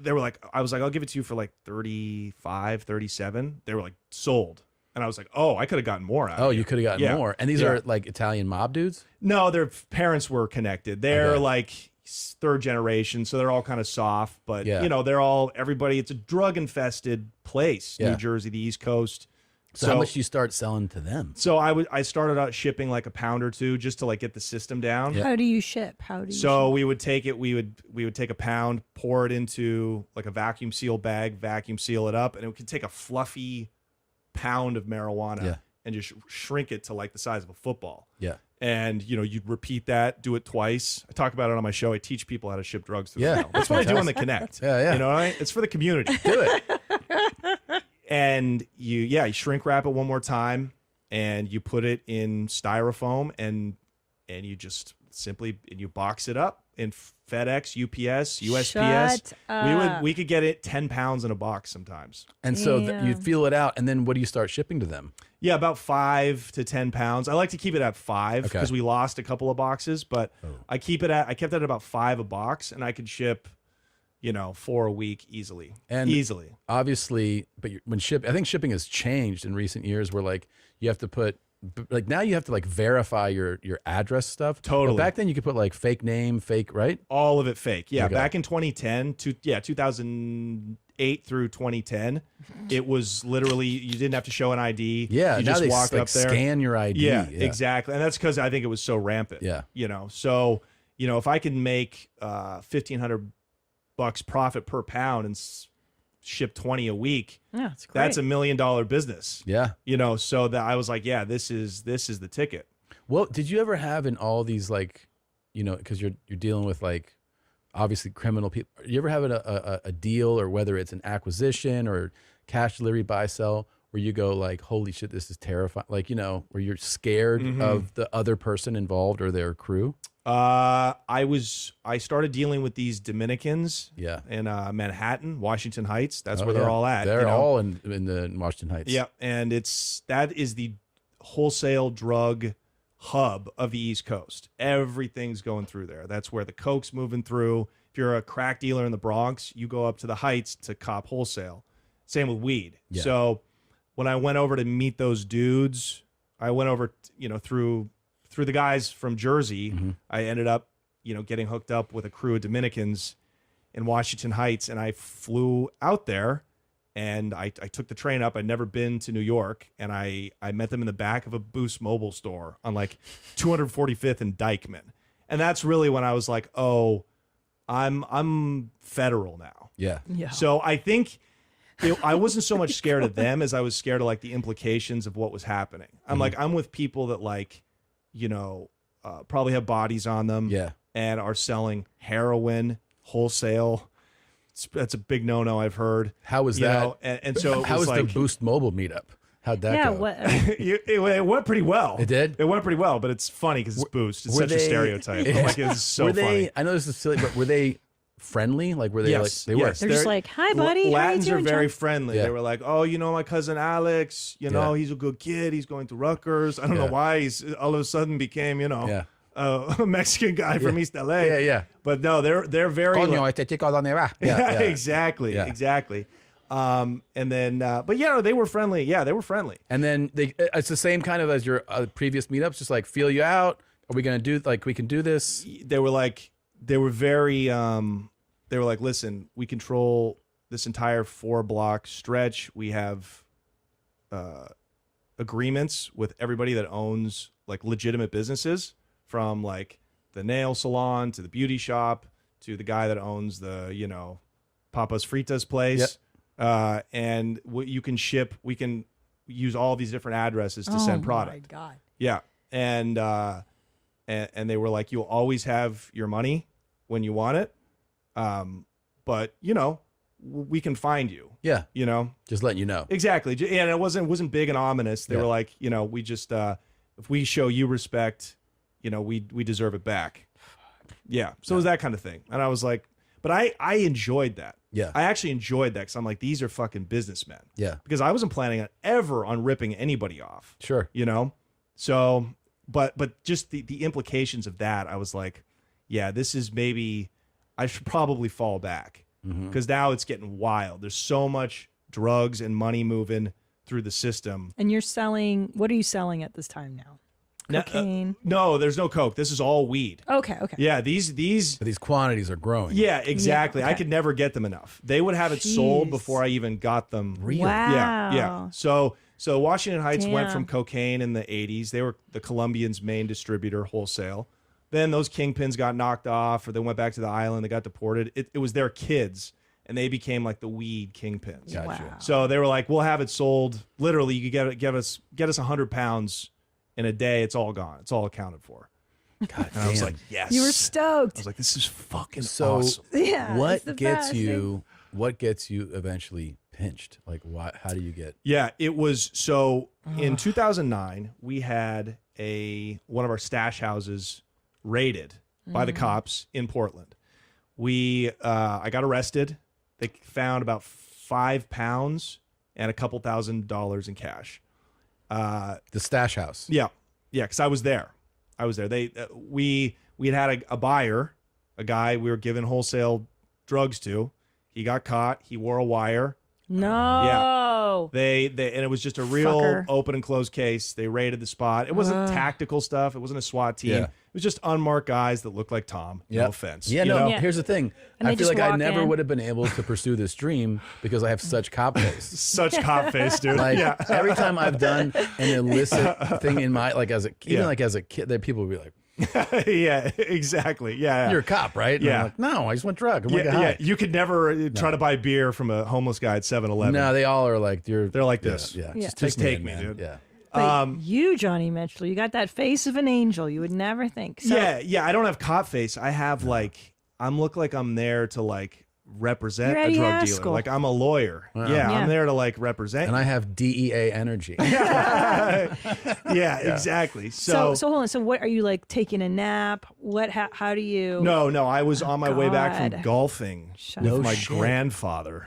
they were like, I was like, I'll give it to you for like 35, 37. They were like, sold. And I was like, oh, I could have gotten more out of you could have gotten more. And these are like Italian mob dudes? No, their parents were connected. They're like third generation, so they're all kind of soft. But, you know, everybody, it's a drug-infested place, New Jersey, the East Coast. So how much do you start selling to them? So I started out shipping like a pound or two just to like get the system down. How do you ship? We would take it, we would take a pound, pour it into like a vacuum seal bag, vacuum seal it up, and it could take a fluffy pound of marijuana and just shrink it to like the size of a football. Yeah. And, you know, you'd repeat that, do it twice. I talk about it on my show. I teach people how to ship drugs through the mail. That's what I do on the Connect. Yeah. You know, it's for the community. Do it. And you shrink wrap it one more time and you put it in styrofoam and you just simply, and you box it up in FedEx, UPS, USPS. We could get it 10 pounds in a box sometimes. And so you'd feel it out, and then what do you start shipping to them? Yeah, about 5 to 10 pounds. I like to keep it at 5 because we lost a couple of boxes, but I kept it at about 5 a box, and I could ship, you know, 4 a week easily. Obviously, but I think shipping has changed in recent years where like you have to put, like now you have to like verify your address stuff. Totally. But back then you could put like fake name, fake, right? All of it fake. Yeah. Okay. Back in 2010 2008 through 2010, it was literally, you didn't have to show an ID. Yeah. You now just they walked up there. Scan your ID. Yeah, exactly. And that's because I think it was so rampant. Yeah. You know, so, you know, if I can make $1,500 profit per pound and ship 20 a week, that's great. That's $1 million business. Yeah. You know, so that I was like, yeah, this is the ticket. Well, did you ever have in all these, like, you know, because you're dealing with like obviously criminal people, you ever have a deal, or whether it's an acquisition or cash delivery, buy, sell, where you go like, holy shit, this is terrifying, like, you know, where you're scared of the other person involved or their crew? I started dealing with these Dominicans in Manhattan, Washington Heights. That's where they're all at. They're all in the Washington Heights. Yeah, and that is the wholesale drug hub of the East Coast. Everything's going through there. That's where the coke's moving through. If you're a crack dealer in the Bronx, you go up to the Heights to cop wholesale. Same with weed. Yeah. So when I went over to meet those dudes, I went over, you know, through the guys from Jersey. I ended up, you know, getting hooked up with a crew of Dominicans in Washington Heights, and I flew out there, and I took the train up. I'd never been to New York, and I met them in the back of a Boost Mobile store on like 245th and Dykeman. And that's really when I was like, oh, I'm federal now. Yeah. Yeah. So I think I wasn't so much scared of them as I was scared of like the implications of what was happening. I'm like, I'm with people that like, you know, probably have bodies on them, and are selling heroin wholesale. That's a big no-no, I've heard. How was that? Know? And so how was like, the Boost Mobile meetup? How'd that go? It went pretty well. It did? It went pretty well, but it's funny because it's Boost. It's such a stereotype. Like, it's so funny. I know this is silly, but were they friendly? Like, were they like, they were? They're just like, hi, buddy. Latins how are you doing, very John? friendly. They were like, oh, you know, my cousin Alex, you know, he's a good kid. He's going to Rutgers. I don't know why he's all of a sudden became, you know, a Mexican guy from East LA. Yeah. But no, they're very. Yeah, exactly. And then, but yeah, they were friendly. Yeah, they were friendly. And then it's the same kind of as your previous meetups, just like feel you out. Are we going to do, like, we can do this? They were like, they were very, they were like, listen, we control this entire 4-block stretch. We have agreements with everybody that owns like legitimate businesses, from like the nail salon to the beauty shop to the guy that owns the, you know, Pappas Fritas place. And you can ship, we can use all these different addresses to send product. Oh my God. Yeah. And they were like, you'll always have your money when you want it. But you know, we can find you. Yeah. You know, just letting you know. Exactly. And it wasn't big and ominous. They were like, you know, we just, if we show you respect, you know, we deserve it back. Yeah. So it was that kind of thing. And I was like, but I enjoyed that. Yeah. I actually enjoyed that because I'm like, these are fucking businessmen. Yeah. Because I wasn't planning on ripping anybody off. Sure. You know? So, but just the implications of that, I was like, yeah, this is maybe, I should probably fall back. Because now it's getting wild. There's so much drugs and money moving through the system. And you're selling, what are you selling at this time now? Cocaine? No, there's no coke. This is all weed. Okay. Yeah, these quantities are growing. Yeah, exactly. Yeah, okay. I could never get them enough. They would have it sold before I even got them. Really? Wow. Yeah. So Washington Heights went Damn. from cocaine in the 80s. They were the Colombians' main distributor wholesale. Then those kingpins got knocked off, or they went back to the island. They got deported. It was their kids, and they became like the weed kingpins. Gotcha. Wow. So they were like, we'll have it sold. Literally, you could get us 100 pounds in a day. It's all gone. It's all accounted for. God and I was like, yes. You were stoked. I was like, this is fucking So awesome. Yeah. what it's the gets best you? What gets you eventually pinched? Like, why? How do you get? Yeah, it was so in 2009 we had one of our stash houses raided by the cops in Portland. I got arrested. They found about 5 pounds and a couple $1,000s in cash. The stash house. Yeah, because I was there. We had a buyer, a guy we were giving wholesale drugs to. He got caught. He wore a wire. No. They and it was just a real Fucker. open and closed case. They raided the spot. It wasn't tactical stuff. It wasn't a SWAT team. Yeah. It was just unmarked guys that looked like Tom. No offense. Yeah, you no. know? Yeah. Here's the thing. And I they feel just like I walk never in. would have been able to pursue this dream because I have such cop face. Such cop face, dude. Like yeah. every time I've done an illicit thing in my even Yeah. like as a kid, that people would be like, Yeah, exactly. Yeah. "You're a cop, right?" And Yeah. I'm like, no, I just went drug. I'm like, Yeah. You could never try to buy beer from a homeless guy at 7-Eleven. No, they all are like, They're like this. Yeah, Yeah. Just take me, in, dude. Yeah. But you, Johnny Mitchell, you got that face of an angel. You would never think. So, Yeah. I don't have cop face. I have look like I'm there to like represent You're a Eddie drug Haskell. dealer. Like I'm a lawyer. Wow. Yeah, Yeah. I'm there to like represent. And I have DEA energy. yeah, exactly. So hold on. So what are you like taking a nap? What? How do you? No, I was on my way back from God. golfing Shut with up. my No shit. grandfather.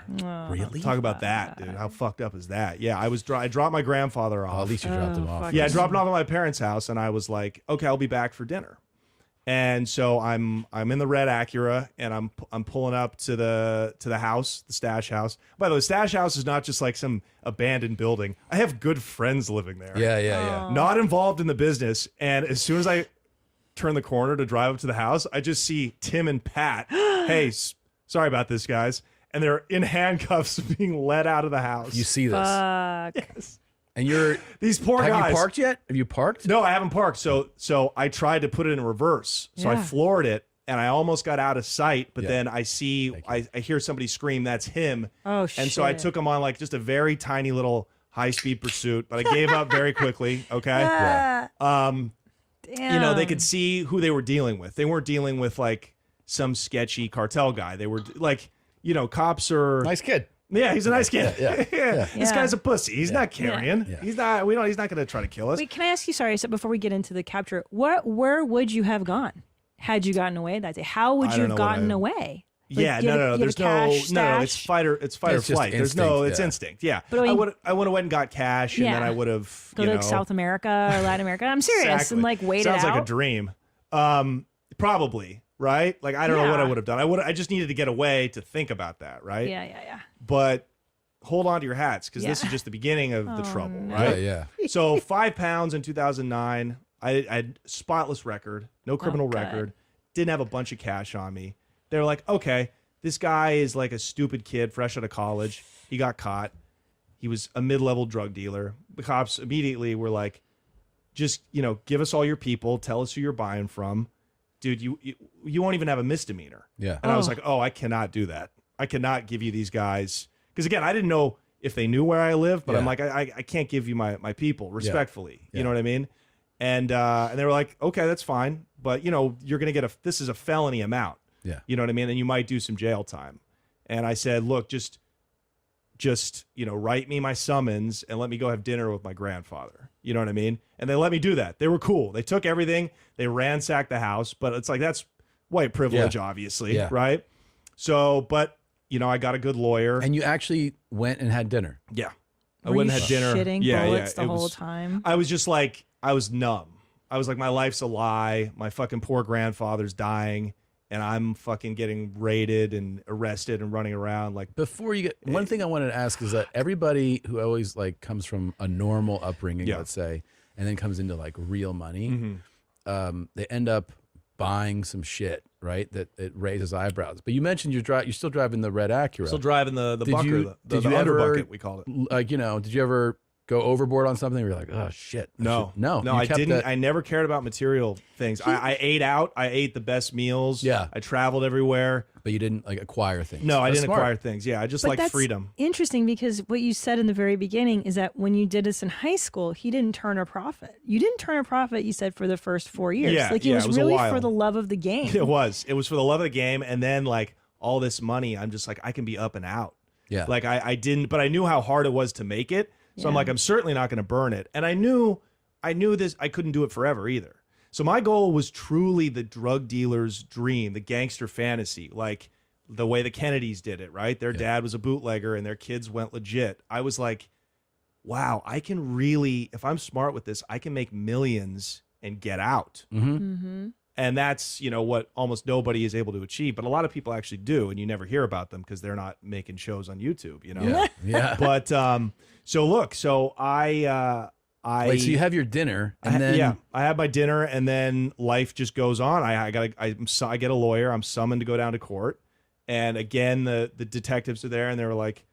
Really? Talk about that, dude. How fucked up is that? Yeah, I dropped my grandfather off. Oh, at least you dropped him off. fuck. Yeah, I dropped him off at my parents' house, and I was like, okay, I'll be back for dinner. And so I'm in the red Acura, and I'm pulling up to the house, the stash house. By the way, the stash house is not just like some abandoned building. I have good friends living there. Yeah. Not involved in the business. And as soon as I turn the corner to drive up to the house, I just see Tim and Pat. Hey, sorry about this, guys. And they're in handcuffs being led out of the house. You see this. Fuck. Yes. And you're These poor have guys. you parked yet? Have you parked? No, I haven't parked. So I tried to put it in reverse. So I Yeah. floored it and I almost got out of sight, but then I hear somebody scream, "That's him!" Oh shit! And so I took him on like just a very tiny little high-speed pursuit, but I gave up very quickly. Okay. Damn. You know, they could see who they were dealing with. They weren't dealing with like some sketchy cartel guy. They were like, you know, cops are nice kid. Yeah, he's a nice kid. Yeah. This guy's a pussy. He's not carrying. Yeah. He's not. He's not going to try to kill us. Wait, can I ask you? Sorry, so before we get into the capture, where would you have gone had you gotten away that day? How would you have gotten away? Like, no. There's no. It's fight or flight. There's no. It's instinct. Yeah. But I would have went and got cash, and then I would have go to like South America or Latin America. I'm serious, Exactly. and like wait it out. Sounds like a dream. Probably. Right? Like I don't know what I would have done. I just needed to get away to think about that. Right? Yeah. But hold on to your hats because this is just the beginning of the trouble, right? Yeah. So 5 pounds in 2009. I had spotless record, no criminal record, didn't have a bunch of cash on me. They were like, okay, this guy is like a stupid kid fresh out of college. He got caught. He was a mid-level drug dealer. The cops immediately were like, just, give us all your people. Tell us who you're buying from. Dude, you won't even have a misdemeanor. Yeah. And I was like, I cannot do that. I cannot give you these guys. Because again, I didn't know if they knew where I lived, but I'm like, I can't give you my people respectfully. You know what I mean? And they were like, okay, that's fine. But, you're going to this is a felony amount. Yeah. You know what I mean? And you might do some jail time. And I said, look, just write me my summons and let me go have dinner with my grandfather. You know what I mean? And they let me do that. They were cool. They took everything. They ransacked the house. But it's like, that's white privilege, obviously. Yeah. Right? So, but, I got a good lawyer. And you actually went and had dinner. Yeah. I Were went you and had dinner. shitting bullets the whole time? I was just like, I was numb. I was like, my life's a lie. My fucking poor grandfather's dying. And I'm fucking getting raided and arrested and running around like. Before you get one thing I wanted to ask is that everybody who always like comes from a normal upbringing, let's say, and then comes into like real money, they end up buying some shit, right? That it raises eyebrows. But you mentioned you're still driving the red Acura. Still driving the bucker, the under bucket, we call it. Like, did you ever go overboard on something where you're like, oh shit? No, you I kept didn't. that- I never cared about material things. I ate out. I ate the best meals. Yeah. I traveled everywhere. But you didn't like acquire things. No, I That's didn't smart. acquire things. Yeah, I just like that's freedom. Interesting because what you said in the very beginning is that when you did this in high school, he didn't turn a profit. You didn't turn a profit, you said, for the first 4 years. Yeah, like it was was a really while. for the love of the game. It was for the love of the game, and then like all this money, I'm just like, I can be up and out. Yeah. Like I didn't, but I knew how hard it was to make it. So I'm Yeah. like, I'm certainly not going to burn it. And I knew this, I couldn't do it forever either. So my goal was truly the drug dealer's dream, the gangster fantasy, like the way the Kennedys did it, right? Their dad was a bootlegger and their kids went legit. I was like, wow, I can really, if I'm smart with this, I can make millions and get out. And that's, what almost nobody is able to achieve. But a lot of people actually do, and you never hear about them because they're not making shows on YouTube, Yeah. But so look, so I Wait, so you have your dinner and then I had my dinner, and then life just goes on. I get a lawyer. I'm summoned to go down to court, and again the detectives are there, and they're like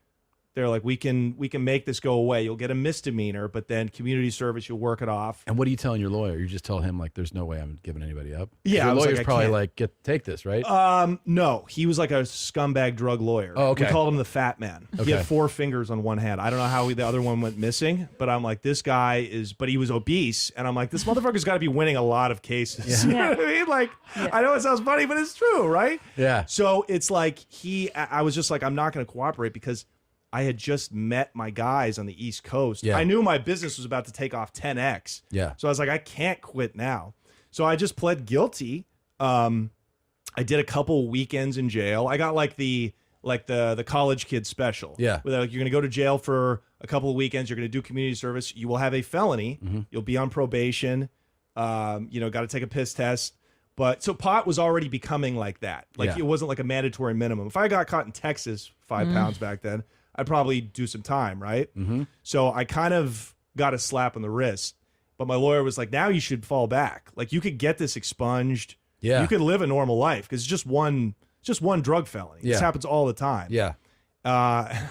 we can make this go away. You'll get a misdemeanor, but then community service, you'll work it off. And what do you telling your lawyer? You just tell him like, there's no way I'm giving anybody up. Yeah, your I was lawyer's like, I probably can't. like, take this, right? No, he was like a scumbag drug lawyer. Oh, okay. We called him the Fat Man. He Okay. had 4 fingers on one hand. I don't know how the other one went missing, but I'm like, this guy is. But he was obese, and I'm like, this motherfucker's got to be winning a lot of cases. You know what I mean? Like, I know it sounds funny, but it's true, right? Yeah. So it's like I was just like, I'm not going to cooperate because I had just met my guys on the East Coast. Yeah. I knew my business was about to take off 10x. Yeah. So I was like, I can't quit now. So I just pled guilty. I did a couple weekends in jail. I got like the college kid special. Yeah. Where they're like, you're going to go to jail for a couple of weekends. You're going to do community service. You will have a felony. You'll be on probation. Got to take a piss test. But so pot was already becoming like that. Like it wasn't like a mandatory minimum. If I got caught in Texas 5 pounds back then, I'd probably do some time, right? So I kind of got a slap on the wrist. But my lawyer was like, now you should fall back. Like you could get this expunged. Yeah. You could live a normal life because it's just one drug felony. This Yeah. happens all the time. Yeah. I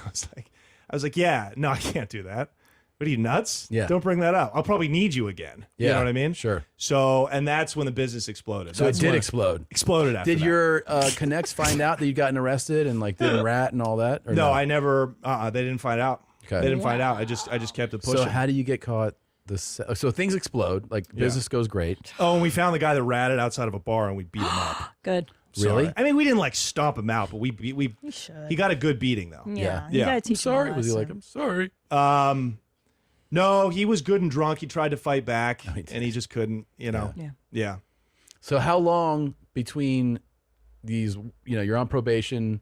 was like, yeah, no, I can't do that. What are you, nuts? Yeah. Don't bring that up. I'll probably need you again. You know what I mean? Sure. So, and that's when the business exploded. So That's it did when explode. Exploded after Did that. your connects find out that you'd gotten arrested and like didn't rat and all that? Or No, I never. They didn't find out. Okay. They didn't find out. I just kept it pushing. So how do you get caught? So things explode. Like business goes great. Oh, and we found the guy that ratted outside of a bar and we beat him up. Good. Really? Sorry. I mean, we didn't like stomp him out, but he got a good beating though. Yeah. You gotta teach him a Sorry. Was he like, lesson. I'm sorry? No, he was good and drunk. He tried to fight back, and he just couldn't. You know. Yeah. So how long between these? You're on probation.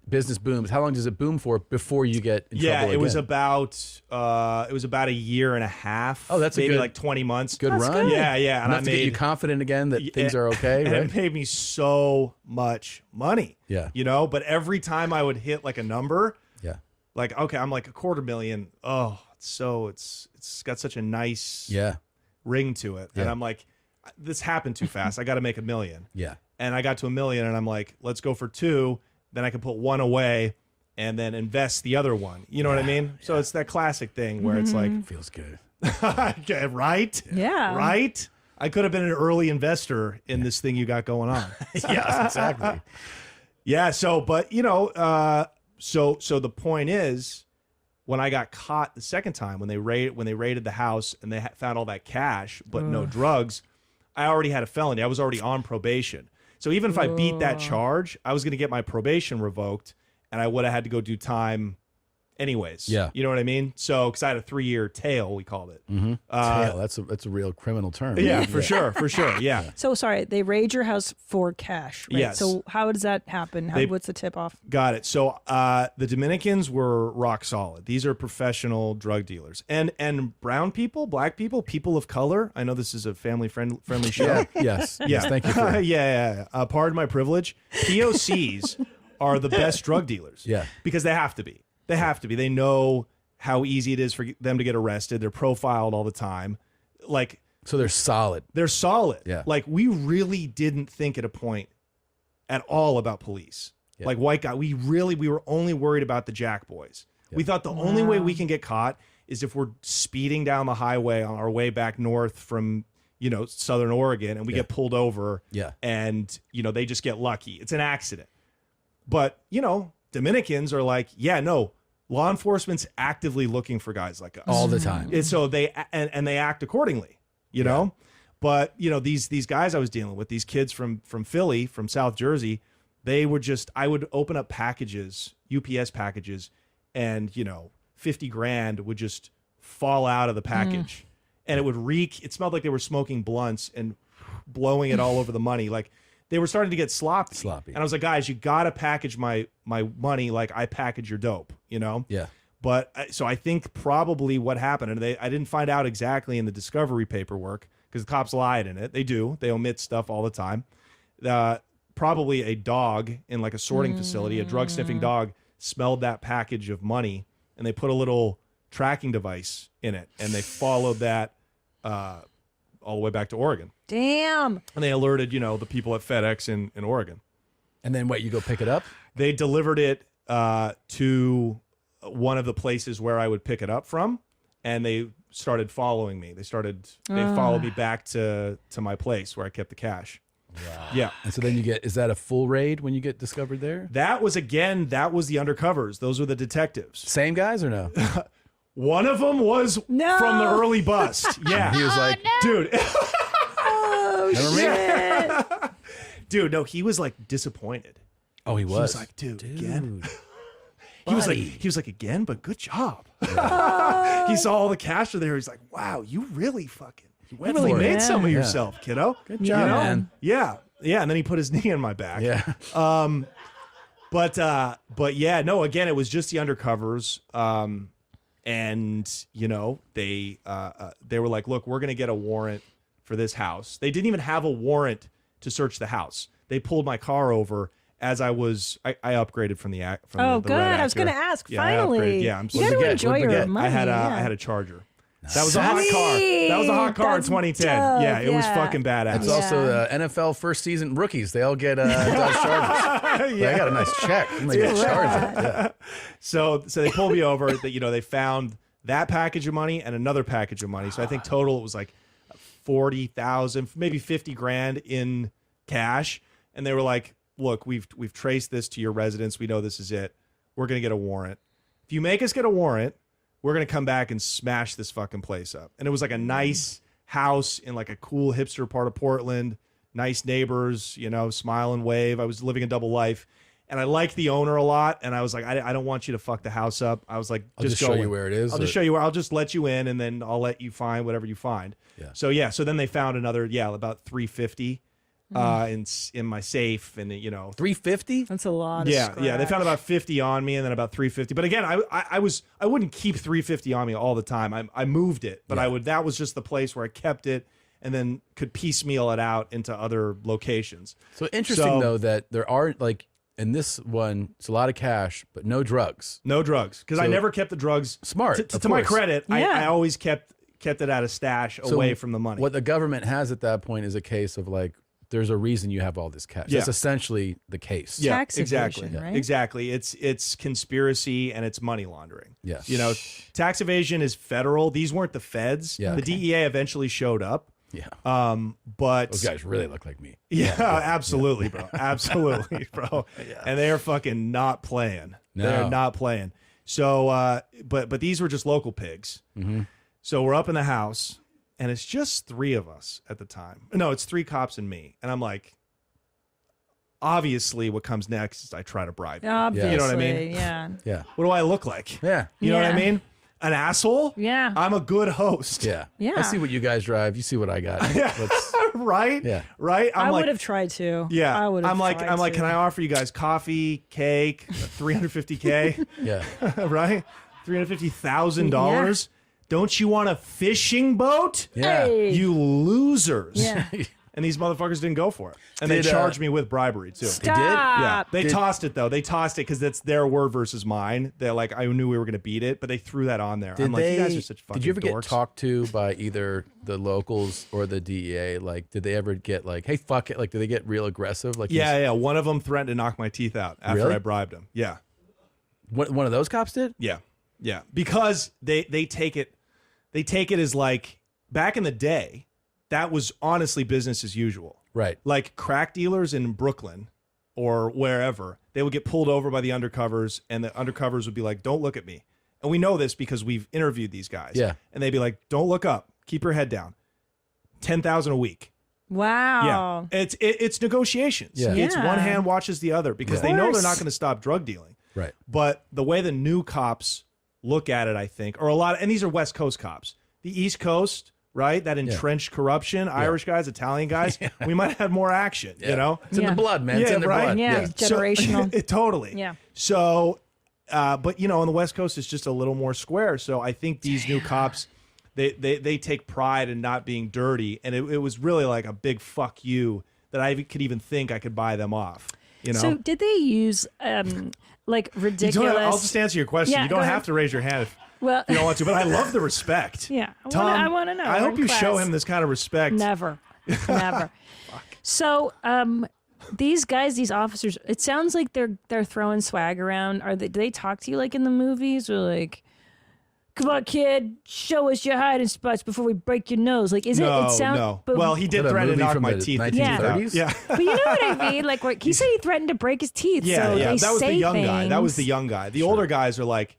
Business booms. How long does it boom for before you get in trouble again? It was about a year and a half. Oh, that's maybe a good, like 20 months. Good run. good. Yeah, yeah. Enough to get you confident again that things are okay, and right? it paid me so much money. Yeah. But every time I would hit like a number, Yeah. like okay, I'm like $250,000. Oh, it's got such a nice ring to it, and Yeah. I'm like, this happened too fast. I got to make $1 million. Yeah. And I got to $1 million, and I'm like, let's go for 2. Then I can put 1 away and then invest the other one. You know what I mean? So it's that classic thing where it's like, feels good. right? Yeah. Right? I could have been an early investor in this thing you got going on. Yes, exactly. Yeah. So, but so the point is, when I got caught the second time, when they raided the house and they found all that cash but no drugs, I already had a felony. I was already on probation. So even if I beat that charge, I was going to get my probation revoked, and I would have had to go do time anyways. Yeah. You know what I mean? So, because I had a 3-year tail, we called it. Mm-hmm. Tail. That's a real criminal term. Yeah, for sure. Yeah. So sorry, they raid your house for cash, right? Yes. So how does that happen? What's the tip off? Got it. So the Dominicans were rock solid. These are professional drug dealers. And brown people, black people, people of color. I know this is a family friendly show. Yes. Yes. Thank you for yeah. Pardon my privilege. POCs are the best drug dealers. Yeah. Because they have to be. They have to be. They know how easy it is for them to get arrested. They're profiled all the time. Like, so they're solid. They're solid. Yeah. Like, we really didn't think at a point at all about police. Yeah. Like, white guy, we were only worried about the jack boys. Yeah. We thought the only way we can get caught is if we're speeding down the highway on our way back north from, Southern Oregon, and we get pulled over. Yeah. And, they just get lucky. It's an accident. But, Dominicans are like, yeah, no, law enforcement's actively looking for guys like us all the time. And so they act accordingly, you know. But these guys I was dealing with, these kids from Philly, from South Jersey, they were just, I would open up packages, UPS packages, and $50,000 would just fall out of the package, and it would reek. It smelled like they were smoking blunts and blowing it all over the money, like. They were starting to get sloppy. And I was like, guys, you got to package my money like I package your dope, Yeah. But so I think probably what happened, and I didn't find out exactly in the discovery paperwork because the cops lied in it. They do. They omit stuff all the time. Probably a dog in like a sorting facility, a drug sniffing dog, smelled that package of money, and they put a little tracking device in it, and they followed that all the way back to Oregon. Damn. And they alerted, the people at FedEx in Oregon. And then what, you go pick it up? They delivered it to one of the places where I would pick it up from, and they started following me. They followed me back to my place where I kept the cash. Wow. Yeah. And so then is that a full raid when you get discovered there? That was the undercovers. Those were the detectives. Same guys or no? One of them was from the early bust. Yeah. He was like, dude. Oh, shit. Dude, no, he was like disappointed. Oh, he was? He was like, dude. Again? He was like, again, but good job. He saw all the cash there. He's like, wow, you really really made some of yourself, kiddo. Good job, man. Yeah. Yeah. And then he put his knee in my back. Yeah. But yeah, no, again, it was just the undercovers. And they were like, look, we're going to get a warrant for this house. They didn't even have a warrant to search the house. They pulled my car over as I upgraded from the Oh, the good. red I was actor. going to ask. Yeah, Finally. Yeah, I'm you got to enjoy your money. I had a Charger. That was a hot car. That was a hot car in 2010. dope, Yeah, it was fucking badass. It's also the NFL first season rookies. They all get Dodge Chargers. They got a nice check. They get a Charger. Yeah. So they pulled me over. That they found that package of money and another package of money. So I think total it was like 40,000, maybe 50 grand in cash. And they were like, look, we've traced this to your residence. We know this is it. We're going to get a warrant. If you make us get a warrant, we're going to come back and smash this fucking place up. And it was like a nice house in like a cool hipster part of Portland. Nice neighbors, you know, smile and wave. I was living a double life. And I liked the owner a lot. And I was like, I don't want you to fuck the house up. I was like, I'll just show you where it is. I'll just show you where. I'll just let you in, and then I'll let you find whatever you find. Yeah. So then they found another, about 350 in my safe, and 350. That's a lot. Of Yeah. They found about 50 on me, and then about 350. But again, I wouldn't keep 350 on me all the time. I moved it, but that was just the place where I kept it, and then could piecemeal it out into other locations. So interesting though that there are like. And this one, it's a lot of cash, but no drugs. No drugs. Because I never kept the drugs. Smart. To my credit, I always kept it at a stash away from the money. What the government has at that point is a case of like, there's a reason you have all this cash. That's essentially the case. Yeah, Tax exactly. evasion, right? Exactly. It's conspiracy and it's money laundering. Yes. Tax evasion is federal. These weren't the feds. Yeah. The DEA eventually showed up. Yeah. But those guys really look like me. Yeah, absolutely, bro. Absolutely, bro. And they are fucking not playing. No. They're not playing. So, but these were just local pigs. Mm-hmm. So we're up in the house, and it's just 3 of us at the time. No, it's 3 cops and me. And I'm like, obviously, what comes next is I try to bribe you. Obviously, You know what I mean? Yeah. Yeah. What do I look like? Yeah. You know what I mean? An asshole? Yeah. I'm a good host. Yeah. Yeah. I see what you guys drive. You see what I got. Right? Yeah. Right? I would have tried to. Yeah. I would have I'm like, tried can I offer you guys coffee, cake, $350K? Yeah. Right? $350,000? Don't you want a fishing boat? Yeah. Hey. You losers. Yeah. And these motherfuckers didn't go for it. And they Did, charged me with bribery too. Stop. Yeah. They Did- tossed it though. They tossed it because that's their word versus mine. They're like, I knew we were going to beat it, but they threw that on there. I'm like, you guys are such fucking Did you ever dorks. get talked to by either the locals or the DEA? Like, did they ever get like, hey, fuck it? Like, did they get real aggressive? Like, Yeah. One of them threatened to knock my teeth out after Really? I bribed him. Yeah. One of those cops did? Yeah. Because they take it as like back in the day, that was honestly business as usual. Right. Like crack dealers in Brooklyn or wherever, they would get pulled over by the undercovers, and the undercovers would be like, don't look at me. And we know this because we've interviewed these guys. Yeah. And they'd be like, don't look up. Keep your head down. 10,000 a week. Wow. Yeah. It's negotiations. Yeah. It's Yeah. one hand watches the other because Of they know they're course. not going to stop drug dealing. Right. But the way the new cops look at it, I think, or a lot, and these are West Coast cops. The East Coast, right? That entrenched corruption, Irish guys, Italian guys, we might have more action, you know? It's in the blood, man. It's in their blood. Yeah. Generational. So, totally. Yeah. So, but, on the West Coast, it's just a little more square. So I think these new cops, they take pride in not being dirty. And it was really like a big fuck you that I could even think I could buy them off, you know? So did they use like ridiculous? I'll just answer your question. Yeah, you don't go have ahead. to raise your hand if Well, you don't want to, but I love the respect. Yeah. Tom, I want to know. I We're hope in you show class. him this kind of respect. Never. So, these guys, these officers, it sounds like they're throwing swag around. Do they talk to you like in the movies, or like, come on, kid, show us your hiding spots before we break your nose? Like, No. But, Well, he did threaten to knock my teeth. Yeah. Yeah. But you know what I mean? Like, he said he threatened to break his teeth. Yeah, so yeah. they That was the say young guy. That was things. the young guy. The older guys are like,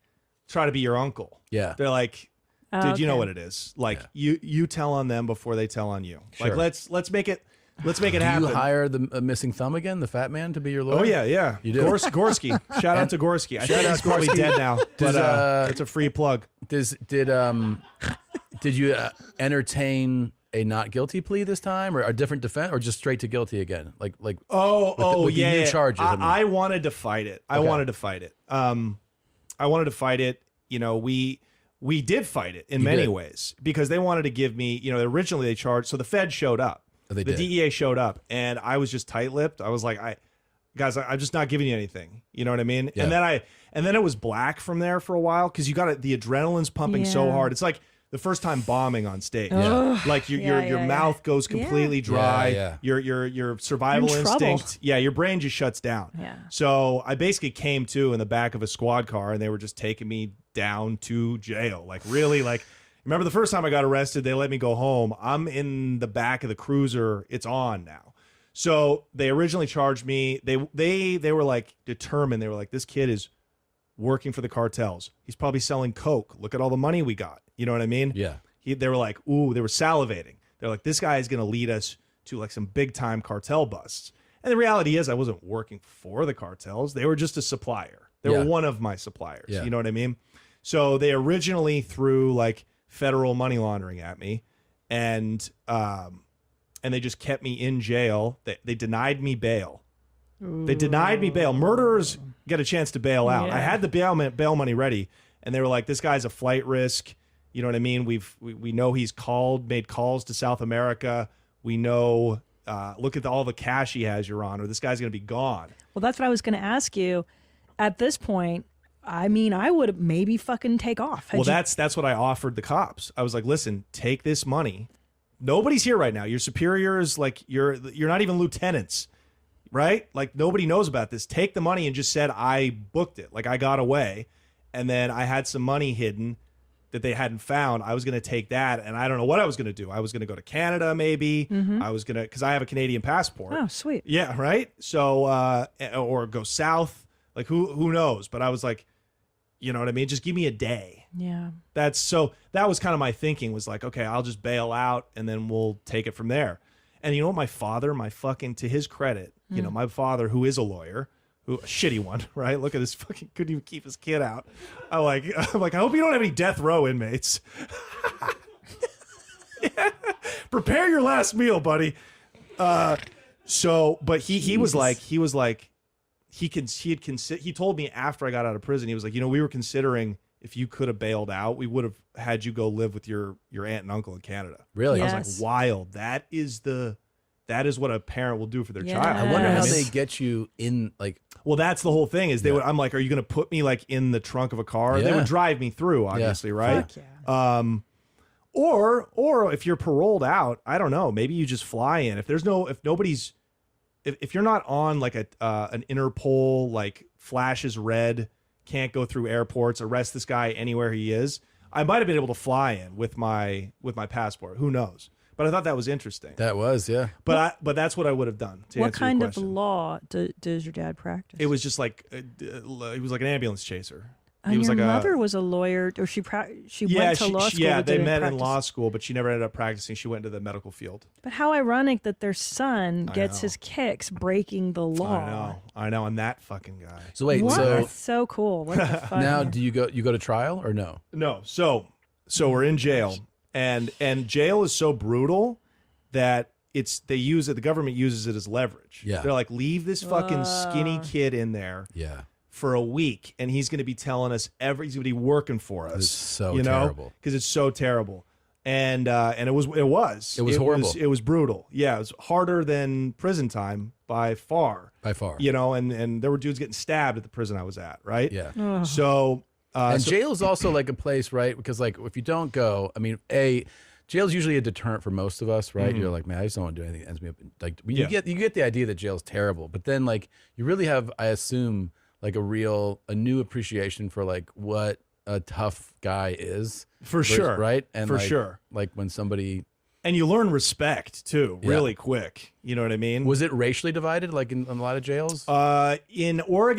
try to be your uncle. Yeah. They're like, Oh, dude, you know okay. what it is. Like you tell on them before they tell on you. Sure. Like let's make it Do happen. you hire the missing thumb again, the fat man, to be your lawyer? Oh yeah. You do. Gorsky. Shout out to Gorsky. I think he's probably dead now, but it's a free plug. Did you entertain a not guilty plea this time, or a different defense, or just straight to guilty again? Like with the yeah. new charges. I wanted to fight it. I wanted to fight it. You know, we did fight it in many ways because they wanted to give me, originally they charged. So the Fed showed up. They the did. DEA showed up, and I was just tight-lipped. I was like, I'm just not giving you anything. You know what I mean? Yeah. And then it was black from there for a while because you got the adrenaline's pumping so Yeah. hard. It's like the first time bombing on stage. Yeah. Like your mouth goes completely dry. Your survival You're in trouble. instinct. Yeah, your brain just shuts down. Yeah. So I basically came to in the back of a squad car, and they were just taking me down to jail. Like really, like remember the first time I got arrested, they let me go home. I'm in the back of the cruiser. It's on now. So they originally charged me. They were like determined. They were like, this kid is working for the cartels. He's probably selling coke. Look at all the money we got. You know what I mean? Yeah. They were like, ooh, they were salivating. They're like, this guy is going to lead us to like some big time cartel busts. And the reality is I wasn't working for the cartels. They were just a supplier. They were one of my suppliers. Yeah. You know what I mean? So they originally threw like federal money laundering at me, and they just kept me in jail. They denied me bail. They denied me bail. Murderers get a chance to bail out. Yeah. I had the bail money ready, and they were like, this guy's a flight risk. You know what I mean? We know he's made calls to South America. We know, look at all the cash he has, Your Honor. This guy's going to be gone. Well, that's what I was going to ask you. At this point, I mean, I would maybe fucking take off. That's what I offered the cops. I was like, listen, take this money. Nobody's here right now. Your superiors, like you're not even lieutenants, right? Like nobody knows about this. Take the money and just said I booked it. Like I got away, and then I had some money hidden that they hadn't found. I was going to take that, and I don't know what I was going to do. I was going to go to Canada, maybe. I was going to, because I have a Canadian passport. Oh, sweet. Yeah, right. So, or go south. Like who knows? But I was like, you know what I mean? Just give me a day. Yeah. That was kind of my thinking, was like, okay, I'll just bail out and then we'll take it from there. And you know what? My father, to his credit, you know, my father, who is a lawyer, a shitty one, right? Look at this fucking, couldn't even keep his kid out. I'm like, I hope you don't have any death row inmates. Yeah. Prepare your last meal, buddy. But he told me after I got out of prison, he was like, you know, we were considering if you could have bailed out, we would have had you go live with your aunt and uncle in Canada. Really? Yes. I was like, wild. That is what a parent will do for their child. I wonder how Yes. they get you in, like. Well, that's the whole thing. Is I'm like, are you going to put me like in the trunk of a car? They Yeah. would drive me through, obviously, right? Fuck yeah. Or if you're paroled out, I don't know. Maybe you just fly in. If you're not on like an Interpol, like flashes red, can't go through airports, arrest this guy anywhere he is, I might have been able to fly in with my passport. Who knows? But I thought that was interesting. That was, yeah. But that's what I would have done. To What answer kind your of question. law does your dad practice? It was just like he was like an ambulance chaser. And He was your like mother was a lawyer, or she went to law school. Yeah, but they didn't met in practice. law school, but she never ended up practicing. She went into the medical field. But how ironic that their son I gets know. his kicks breaking the law. I know, and that fucking guy. So wait, What? so That's so cool. What the fuck? now do you go to trial or no? No, so we're in jail, and jail is so brutal that the government uses it as leverage. Yeah. They're like, leave this fucking skinny kid in there. Yeah. For a week, and he's going to be telling us he's going to be working for us. It's so you know? terrible. Because it's so terrible, and it was horrible. It was brutal. Yeah, it was harder than prison time by far. By far. You know, and there were dudes getting stabbed at the prison I was at. Right. Yeah. Ugh. So And jail is also like a place, right? Because like if you don't go, I mean, jail's usually a deterrent for most of us, right? You're like, man, I just don't want to do anything that ends me up. Like you get the idea that jail's terrible, but then like you really have, I assume, like a new appreciation for like what a tough guy is. For sure. Right? And for like, sure. Like when somebody. And you learn respect too, really quick. You know what I mean? Was it racially divided like in a lot of jails? In Oregon,